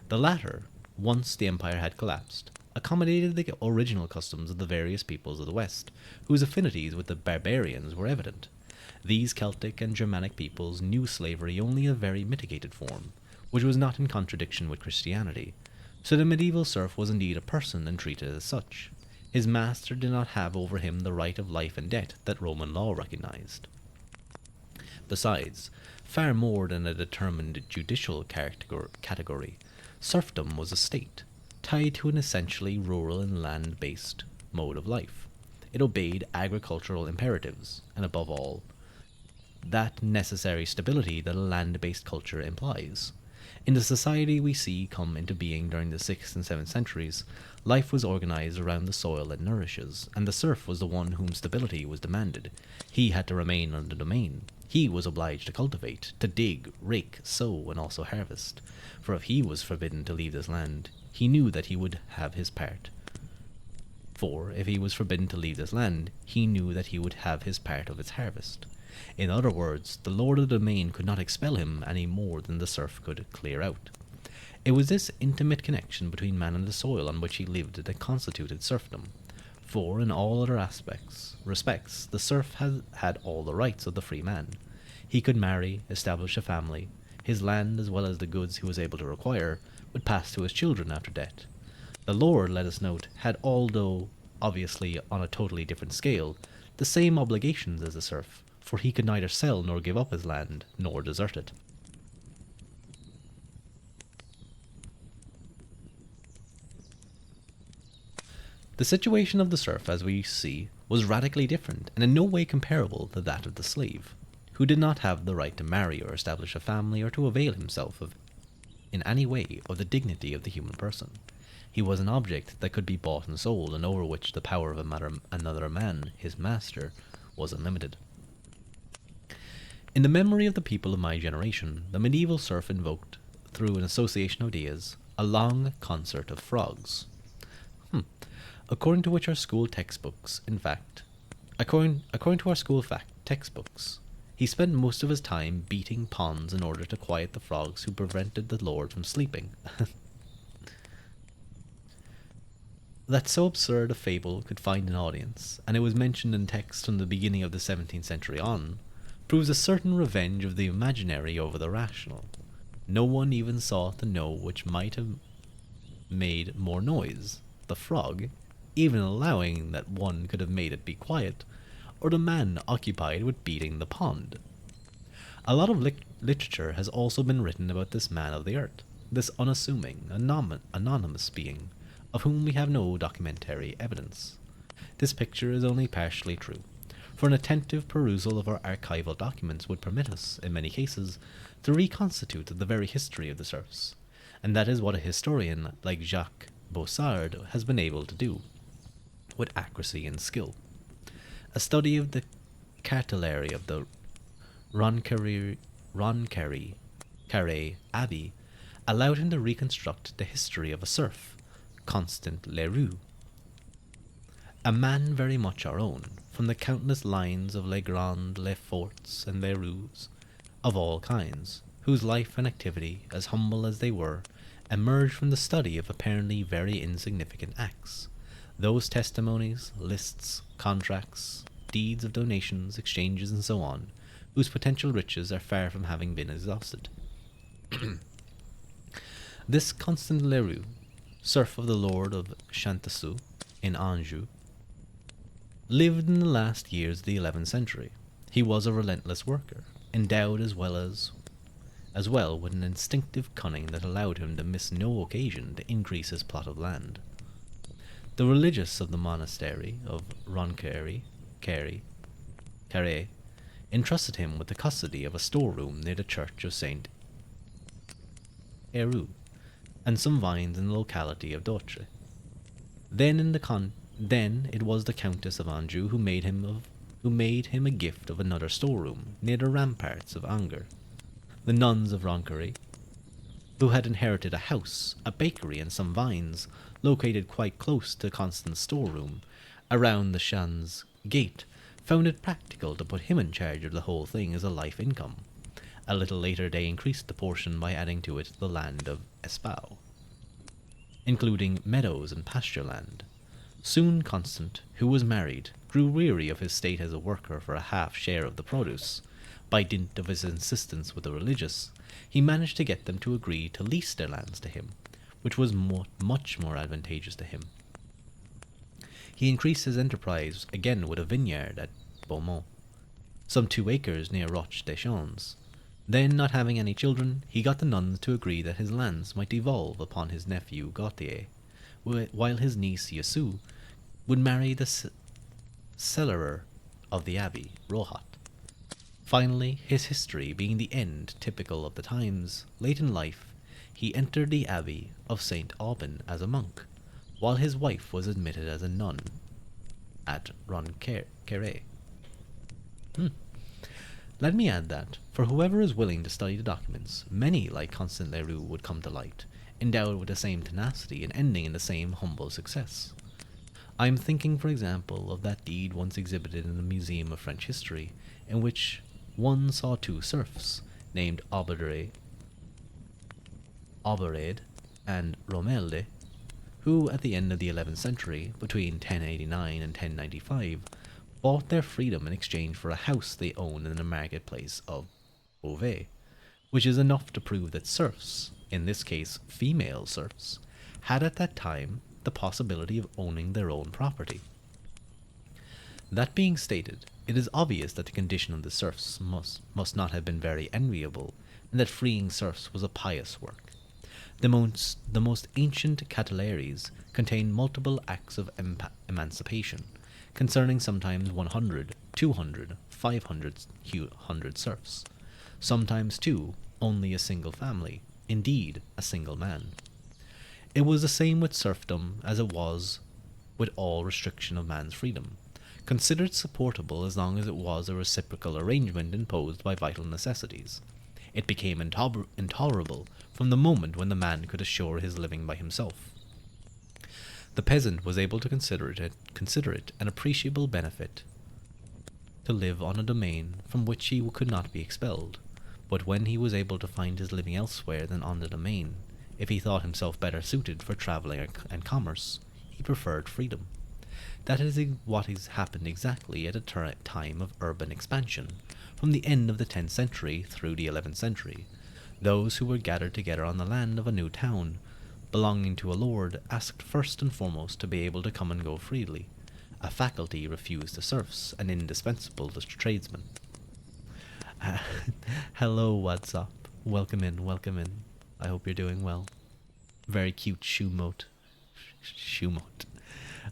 Speaker 1: the latter, once the empire had collapsed, accommodated the original customs of the various peoples of the West, whose affinities with the barbarians were evident. These Celtic and Germanic peoples knew slavery only in a very mitigated form, which was not in contradiction with Christianity, so the medieval serf was indeed a person and treated as such. His master did not have over him the right of life and death that Roman law recognized. Besides, far more than a determined judicial category, serfdom was a state, tied to an essentially rural and land-based mode of life. It obeyed agricultural imperatives, and above all, that necessary stability that a land-based culture implies. In the society we see come into being during the 6th and 7th centuries, life was organized around the soil it nourishes, and the serf was the one whom stability was demanded. He had to remain on the domain. He was obliged to cultivate, to dig, rake, sow, and also harvest. For if he was forbidden to leave this land, he knew that he would have his part. For if he was forbidden to leave this land, he knew that he would have his part of its harvest. In other words, the lord of the domain could not expel him any more than the serf could clear out. It was this intimate connection between man and the soil on which he lived that constituted serfdom. For in all other respects, the serf had all the rights of the free man. He could marry, establish a family. His land, as well as the goods he was able to acquire, would pass to his children after death. The lord, let us note, had, although obviously on a totally different scale, the same obligations as the serf, for he could neither sell nor give up his land, nor desert it. The situation of the serf, as we see, was radically different and in no way comparable to that of the slave, who did not have the right to marry or establish a family or to avail himself in any way of the dignity of the human person. He was an object that could be bought and sold, and over which the power of another man, his master, was unlimited. In the memory of the people of my generation, the medieval serf invoked, through an association of ideas, a long concert of frogs. According to our school textbooks, he spent most of his time beating ponds in order to quiet the frogs who prevented the lord from sleeping. That so absurd a fable could find an audience, and it was mentioned in texts from the beginning of the 17th century on, proves a certain revenge of the imaginary over the rational. No one even sought to know which might have made more noise, the frog, even allowing that one could have made it be quiet, or the man occupied with beating the pond. A lot of literature has also been written about this man of the earth, this unassuming, anonymous being, of whom we have no documentary evidence. This picture is only partially true, for an attentive perusal of our archival documents would permit us, in many cases, to reconstitute the very history of the serfs, and that is what a historian like Jacques Bossard has been able to do, with accuracy and skill. A study of the cartellary of the Roncarré Abbey allowed him to reconstruct the history of a serf, Constant Leroux, a man very much our own, from the countless lines of Legrand, Leforts, and Leroux of all kinds, whose life and activity, as humble as they were, emerged from the study of apparently very insignificant acts. Those testimonies, lists, contracts, deeds of donations, exchanges, and so on, whose potential riches are far from having been exhausted. This Constant Leroux, serf of the Lord of Chanteceaux in Anjou, lived in the last years of the 11th century. He was a relentless worker, endowed as well with an instinctive cunning that allowed him to miss no occasion to increase his plot of land. The religious of the monastery of Roncarré entrusted him with the custody of a storeroom near the church of Saint Héroux, and some vines in the locality of Dautre. Then it was the Countess of Anjou who made him a gift of another storeroom near the ramparts of Angers. The nuns of Roncarré, who had inherited a house, a bakery, and some vines, located quite close to Constant's storeroom, around the Chan's gate, found it practical to put him in charge of the whole thing as a life income. A little later they increased the portion by adding to it the land of Espau, including meadows and pasture land. Soon Constant, who was married, grew weary of his state as a worker for a half share of the produce. By dint of his insistence with the religious, he managed to get them to agree to lease their lands to him, which was much more advantageous to him. He increased his enterprise again with a vineyard at Beaumont, some 2 acres near Roche des Champs. Then, not having any children, he got the nuns to agree that his lands might devolve upon his nephew Gautier, while his niece Yassou would marry the cellarer of the abbey, Ruadh. Finally, his history being the end typical of the times, late in life, he entered the abbey of St. Aubin as a monk, while his wife was admitted as a nun at Roncarré. Let me add that, for whoever is willing to study the documents, many like Constant Leroux would come to light, endowed with the same tenacity and ending in the same humble success. I am thinking, for example, of that deed once exhibited in the Museum of French History, in which one saw 2 serfs, named Aubered and Romelde, who at the end of the 11th century, between 1089 and 1095, bought their freedom in exchange for a house they owned in the marketplace of Beauvais, which is enough to prove that serfs, in this case female serfs, had at that time the possibility of owning their own property. That being stated, it is obvious that the condition of the serfs must not have been very enviable, and that freeing serfs was a pious work. The most ancient catellaries contain multiple acts of emancipation, concerning sometimes 100, 200, 500 serfs, sometimes, too, only a single family, indeed, a single man. It was the same with serfdom as it was with all restriction of man's freedom, considered supportable as long as it was a reciprocal arrangement imposed by vital necessities. It became intolerable from the moment when the man could assure his living by himself. The peasant was able to consider it an appreciable benefit to live on a domain from which he could not be expelled, but when he was able to find his living elsewhere than on the domain, if he thought himself better suited for travelling and commerce, he preferred freedom. That is what has happened exactly at a time of urban expansion, from the end of the 10th century through the 11th century. Those who were gathered together on the land of a new town, belonging to a lord, asked first and foremost to be able to come and go freely, a faculty refused to serfs and indispensable to tradesmen. Hello, what's up? Welcome in, welcome in. I hope you're doing well. Very cute shoe mote. Shoe mote.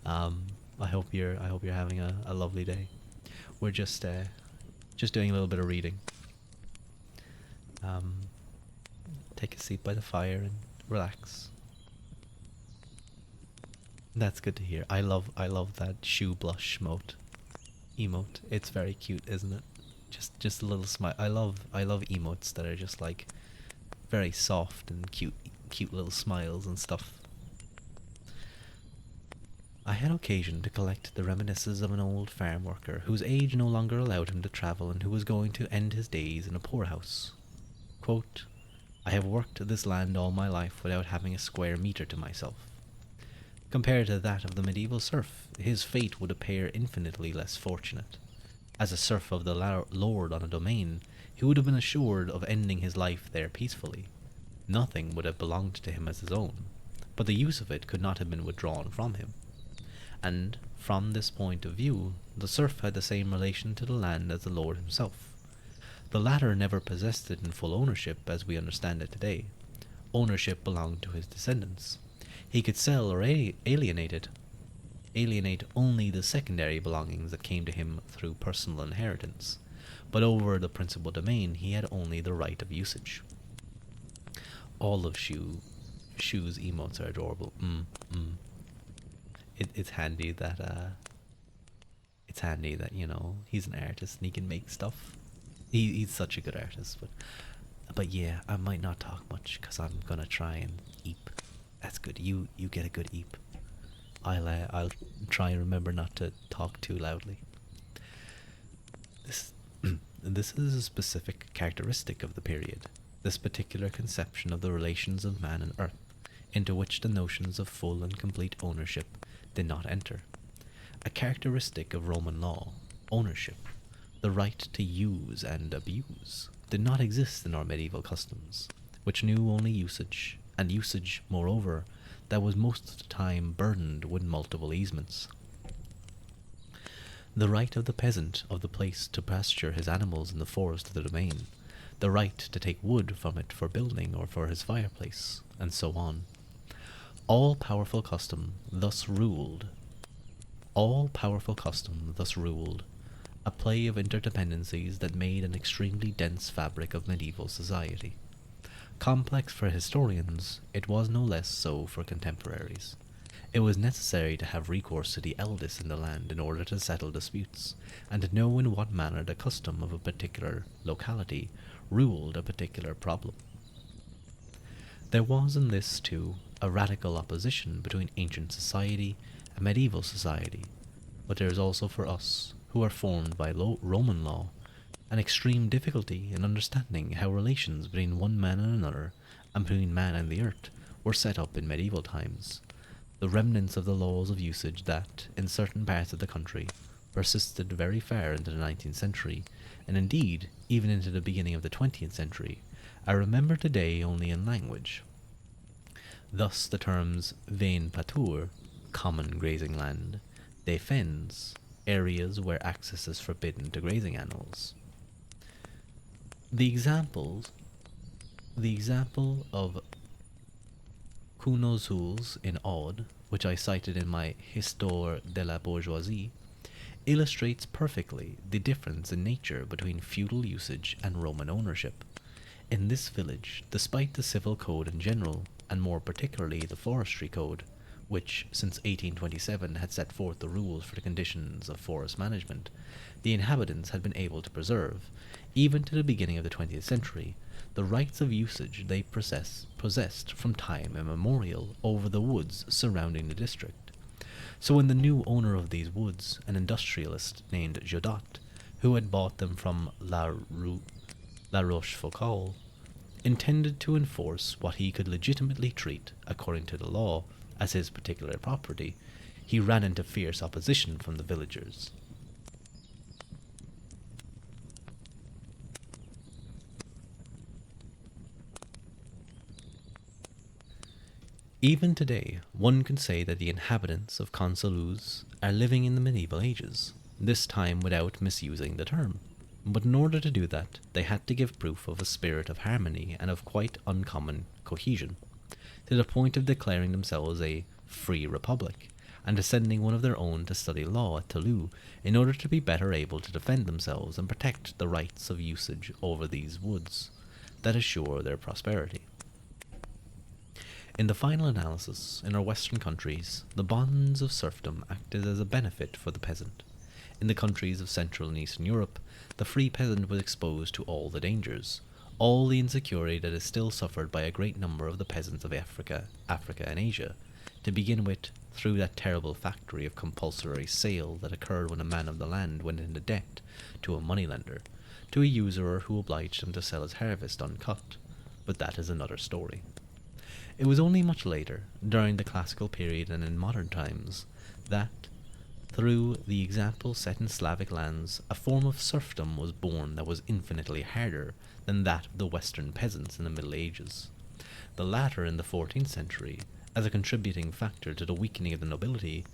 Speaker 1: I hope you're having a lovely day. We're just doing a little bit of reading. Um, Take a seat by the fire and relax. That's good to hear. I love that shoe blush emote. It's very cute, isn't it? Just a little smile. I love emotes that are just like very soft and cute little smiles and stuff. I had occasion to collect the reminiscences of an old farm worker whose age no longer allowed him to travel and who was going to end his days in a poorhouse. Quote, I have worked this land all my life without having a square metre to myself. Compared to that of the medieval serf, his fate would appear infinitely less fortunate. As a serf of the lord on a domain, he would have been assured of ending his life there peacefully. Nothing would have belonged to him as his own, but the use of it could not have been withdrawn from him. And, from this point of view, the serf had the same relation to the land as the lord himself. The latter never possessed it in full ownership as we understand it today. Ownership belonged to his descendants. He could sell or alienate only the secondary belongings that came to him through personal inheritance, but over the principal domain he had only the right of usage. All of Shoe's emotes are adorable. It's handy that he's an artist and he can make stuff. He's such a good artist, but yeah, I might not talk much because I'm gonna try and eep. That's good. You get a good eep. I'll try and remember not to talk too loudly. This this is a specific characteristic of the period. This particular conception of the relations of man and earth, into which the notions of full and complete ownership did not enter. A characteristic of Roman law, ownership, the right to use and abuse, did not exist in our medieval customs, which knew only usage, and usage, moreover, that was most of the time burdened with multiple easements. The right of the peasant of the place to pasture his animals in the forest of the domain, the right to take wood from it for building or for his fireplace, and so on. All-powerful custom thus ruled, a play of interdependencies that made an extremely dense fabric of medieval society. Complex for historians, it was no less so for contemporaries. It was necessary to have recourse to the eldest in the land in order to settle disputes, and to know in what manner the custom of a particular locality ruled a particular problem. There was in this, too, a radical opposition between ancient society and medieval society, but there is also for us, who are formed by Roman law, an extreme difficulty in understanding how relations between one man and another, and between man and the earth, were set up in medieval times. The remnants of the laws of usage that, in certain parts of the country, persisted very far into the 19th century, and indeed even into the beginning of the 20th century, are remembered today only in language. Thus the terms vein pâture, common grazing land, des fens, areas where access is forbidden to grazing animals. The example of Cunozuls in Aude, which I cited in my Histoire de la Bourgeoisie, illustrates perfectly the difference in nature between feudal usage and Roman ownership. In this village, despite the civil code in general, and more particularly the forestry code, which since 1827 had set forth the rules for the conditions of forest management, the inhabitants had been able to preserve, even to the beginning of the 20th century, the rights of usage they possessed from time immemorial over the woods surrounding the district. So when the new owner of these woods, an industrialist named Jodot, who had bought them from La Rochefoucauld, intended to enforce what he could legitimately treat, according to the law, as his particular property, he ran into fierce opposition from the villagers. Even today, one can say that the inhabitants of Consoluz are living in the medieval ages, this time without misusing the term. But in order to do that, they had to give proof of a spirit of harmony and of quite uncommon cohesion, to the point of declaring themselves a free republic, and to sending one of their own to study law at Toulouse in order to be better able to defend themselves and protect the rights of usage over these woods that assure their prosperity. In the final analysis, in our Western countries, the bonds of serfdom acted as a benefit for the peasant. In the countries of Central and Eastern Europe, the free peasant was exposed to all the dangers, all the insecurity that is still suffered by a great number of the peasants of Africa and Asia, to begin with through that terrible factory of compulsory sale that occurred when a man of the land went into debt to a moneylender, to a usurer who obliged him to sell his harvest uncut. But that is another story. It was only much later, during the classical period and in modern times, that, through the example set in Slavic lands, a form of serfdom was born that was infinitely harder than that of the Western peasants in the Middle Ages. The latter, in the 14th century, as a contributing factor to the weakening of the nobility,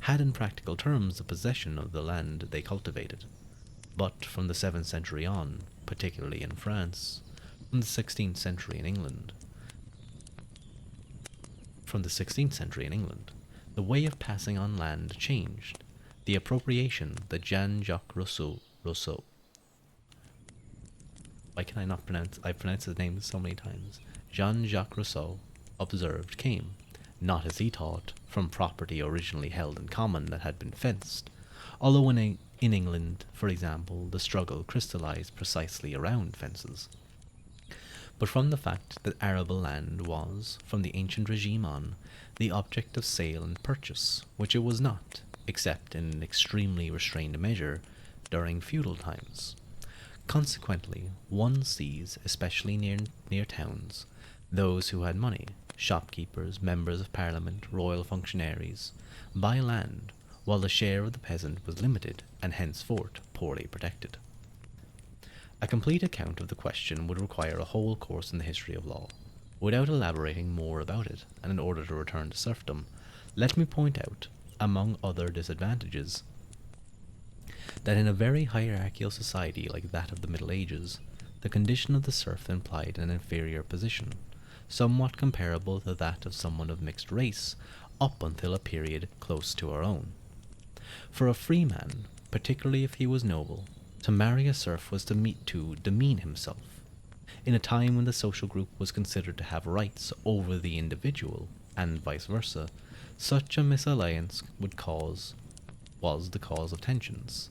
Speaker 1: had in practical terms the possession of the land they cultivated. But from the 7th century on, particularly in France, from the 16th century in England, the way of passing on land changed. The appropriation that Jean-Jacques Rousseau, why can I not pronounce, I pronounce his name so many times, Jean-Jacques Rousseau observed came, not as he thought, from property originally held in common that had been fenced, although in England, for example, the struggle crystallized precisely around fences, but from the fact that arable land was, from the ancient regime on, the object of sale and purchase, which it was not, except in an extremely restrained measure, during feudal times. Consequently, one sees, especially near towns, those who had money, shopkeepers, members of parliament, royal functionaries, buy land, while the share of the peasant was limited and henceforth poorly protected. A complete account of the question would require a whole course in the history of law. Without elaborating more about it, and in order to return to serfdom, let me point out, among other disadvantages, that in a very hierarchical society like that of the Middle Ages, the condition of the serf implied an inferior position, somewhat comparable to that of someone of mixed race, up until a period close to our own. For a free man, particularly if he was noble, to marry a serf was to demean himself. In a time when the social group was considered to have rights over the individual, and vice versa, such a misalliance was the cause of tensions.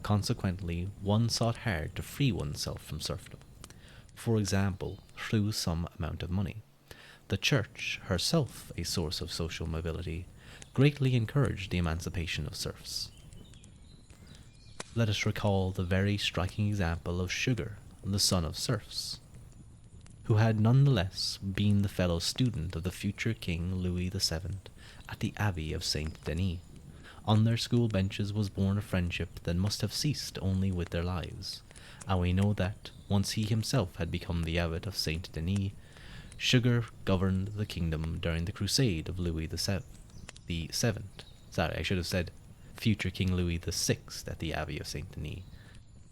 Speaker 1: Consequently, one sought hard to free oneself from serfdom, for example, through some amount of money. The Church, herself a source of social mobility, greatly encouraged the emancipation of serfs. Let us recall the very striking example of Sugar, the son of serfs, who had nonetheless been the fellow student of the future King Louis VII at the Abbey of Saint Denis. On their school benches was born a friendship that must have ceased only with their lives, and we know that, once he himself had become the abbot of Saint Denis, Sugar governed the kingdom during the crusade of Louis the Seventh. Sorry, I should have said future King Louis VI at the Abbey of Saint Denis.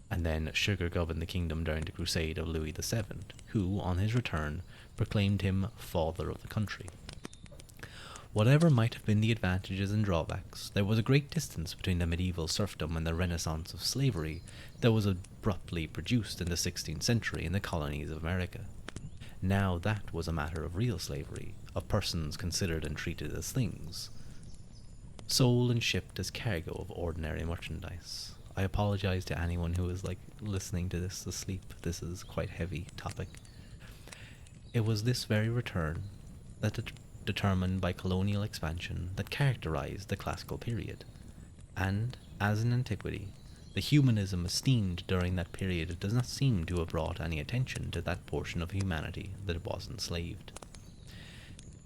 Speaker 1: And then Sugar governed the kingdom during the crusade of Louis VII, who, on his return, proclaimed him father of the country. Whatever might have been the advantages and drawbacks, there was a great distance between the medieval serfdom and the renaissance of slavery that was abruptly produced in the 16th century in the colonies of America. Now that was a matter of real slavery, of persons considered and treated as things, sold and shipped as cargo of ordinary merchandise. I apologize to anyone who is listening to this asleep. This is quite heavy topic. It was this very return that determined by colonial expansion that characterized the classical period, and, as in antiquity, the humanism esteemed during that period does not seem to have brought any attention to that portion of humanity that was enslaved.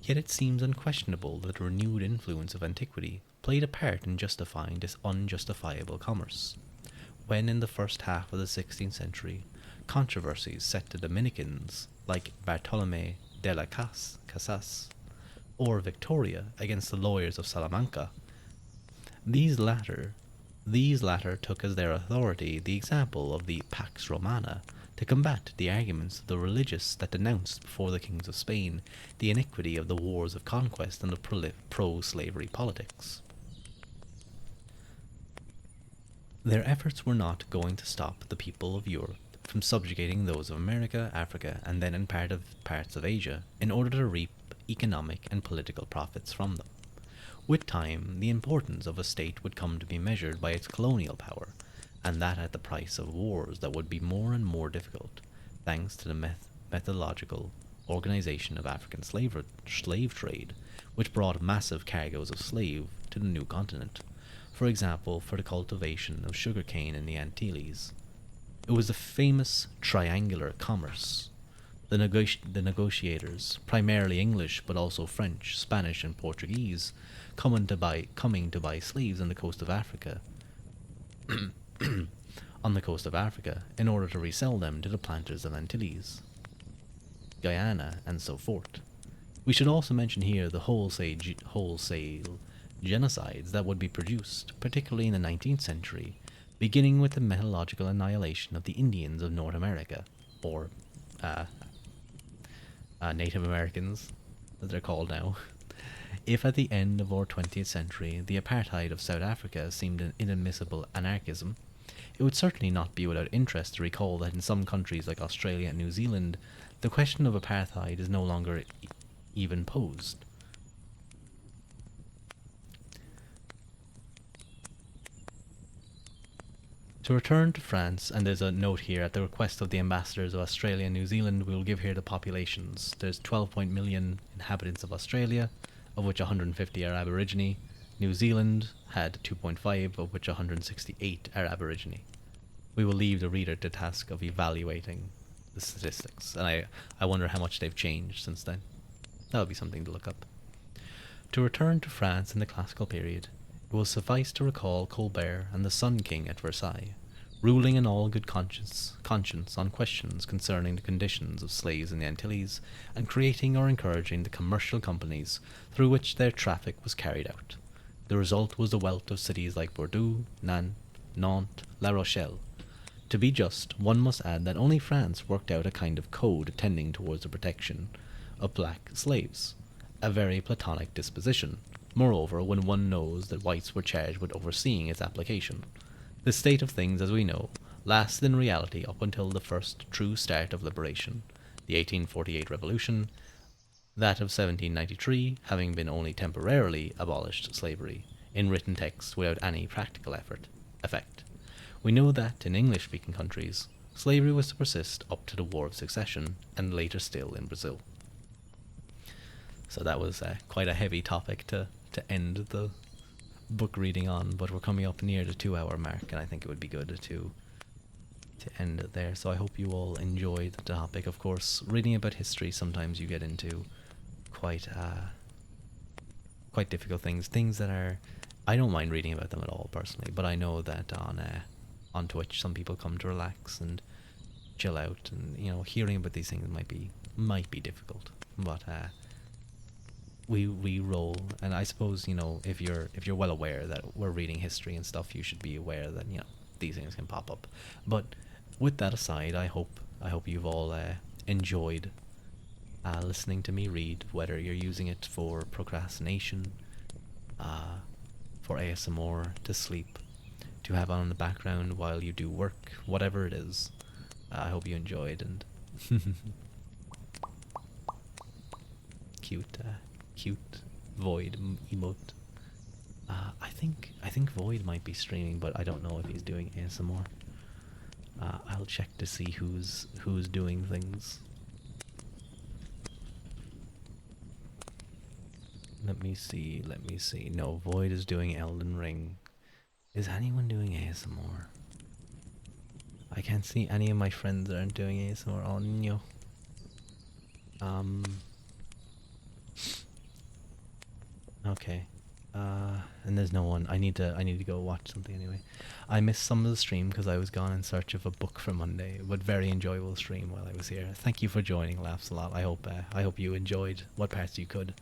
Speaker 1: Yet it seems unquestionable that the renewed influence of antiquity played a part in justifying this unjustifiable commerce. When in the first half of the 16th century, controversies set the Dominicans, like Bartolome de las Casas or Victoria, against the lawyers of Salamanca, these latter these latter took as their authority the example of the Pax Romana to combat the arguments of the religious that denounced before the kings of Spain the iniquity of the wars of conquest and the pro-slavery politics. Their efforts were not going to stop the people of Europe from subjugating those of America, Africa, and then in parts of Asia in order to reap economic and political profits from them. With time, the importance of a state would come to be measured by its colonial power, and that at the price of wars that would be more and more difficult, thanks to the methodological organization of African slave trade, which brought massive cargoes of slave to the new continent, for example, for the cultivation of sugarcane in the Antilles. It was the famous triangular commerce. The negotiators, primarily English but also French, Spanish, and Portuguese, coming to buy slaves on the coast of Africa, in order to resell them to the planters of Antilles, Guyana, and so forth. We should also mention here the wholesale genocides that would be produced, particularly in the 19th century, beginning with the methodological annihilation of the Indians of North America, or Native Americans, as they're called now. If at the end of our 20th century the apartheid of South Africa seemed an inadmissible anarchism, it would certainly not be without interest to recall that in some countries like Australia and New Zealand, the question of apartheid is no longer even posed. To return to France, and there's a note here at the request of the ambassadors of Australia and New Zealand, we will give here the populations. There's 12 million inhabitants of Australia, of which 150 are Aborigine. New Zealand had 2.5, of which 168 are Aborigine. We will leave the reader to the task of evaluating the statistics, and I wonder how much they've changed since then. That would be something to look up. To return to France in the classical period, it will suffice to recall Colbert and the Sun King at Versailles, ruling in all good conscience on questions concerning the conditions of slaves in the Antilles, and creating or encouraging the commercial companies through which their traffic was carried out. The result was the wealth of cities like Bordeaux, Nantes, La Rochelle. To be just, one must add that only France worked out a kind of code tending towards the protection of black slaves, a very Platonic disposition, moreover, when one knows that whites were charged with overseeing its application. This state of things, as we know, lasted in reality up until the first true start of liberation, the 1848 Revolution, that of 1793 having been only temporarily abolished slavery, in written text without any practical effect. We know that, in English-speaking countries, slavery was to persist up to the War of Succession, and later still in Brazil. So that was quite a heavy topic to end the book reading on, but we're coming up near the 2-hour mark, and I think it would be good to end it there. So I hope you all enjoyed the topic. Of course, reading about history, sometimes you get into quite difficult things that are, I don't mind reading about them at all personally, but I know that on Twitch some people come to relax and chill out, and hearing about these things might be difficult, but we roll. And I suppose if you're well aware that we're reading history and stuff, you should be aware that these things can pop up. But with that aside, I hope you've all enjoyed listening to me read, whether you're using it for procrastination, for ASMR, to sleep, to have on in the background while you do work, whatever it is. I hope you enjoyed, and cute Void emote. I think Void might be streaming, but I don't know if he's doing ASMR. I'll check to see who's doing things. Let me see. No, Void is doing Elden Ring. Is anyone doing ASMR? I can't see any of my friends that aren't doing ASMR. Oh no. Okay. And there's no one. I need to go watch something anyway. I missed some of the stream because I was gone in search of a book for Monday, but very enjoyable stream while I was here. Thank you for joining. Laughs a lot. I hope you enjoyed what parts you could.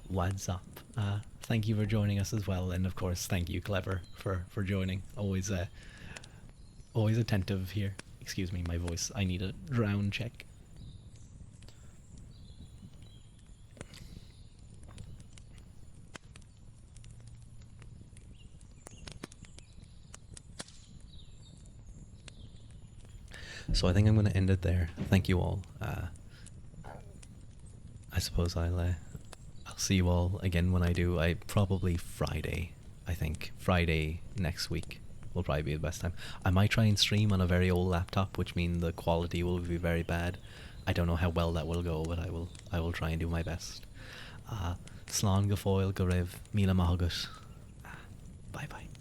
Speaker 1: What's up? Thank you for joining us as well, and of course, thank you, Clever, for joining. Always attentive here. Excuse me, my voice. I need a round check. So I think I'm going to end it there. Thank you all. I suppose I'll see you all again when I do. I probably Friday. I think Friday next week will probably be the best time. I might try and stream on a very old laptop, which means the quality will be very bad. I don't know how well that will go, but I will try and do my best. Slán go fóill go raibh míle maithagais. Bye bye.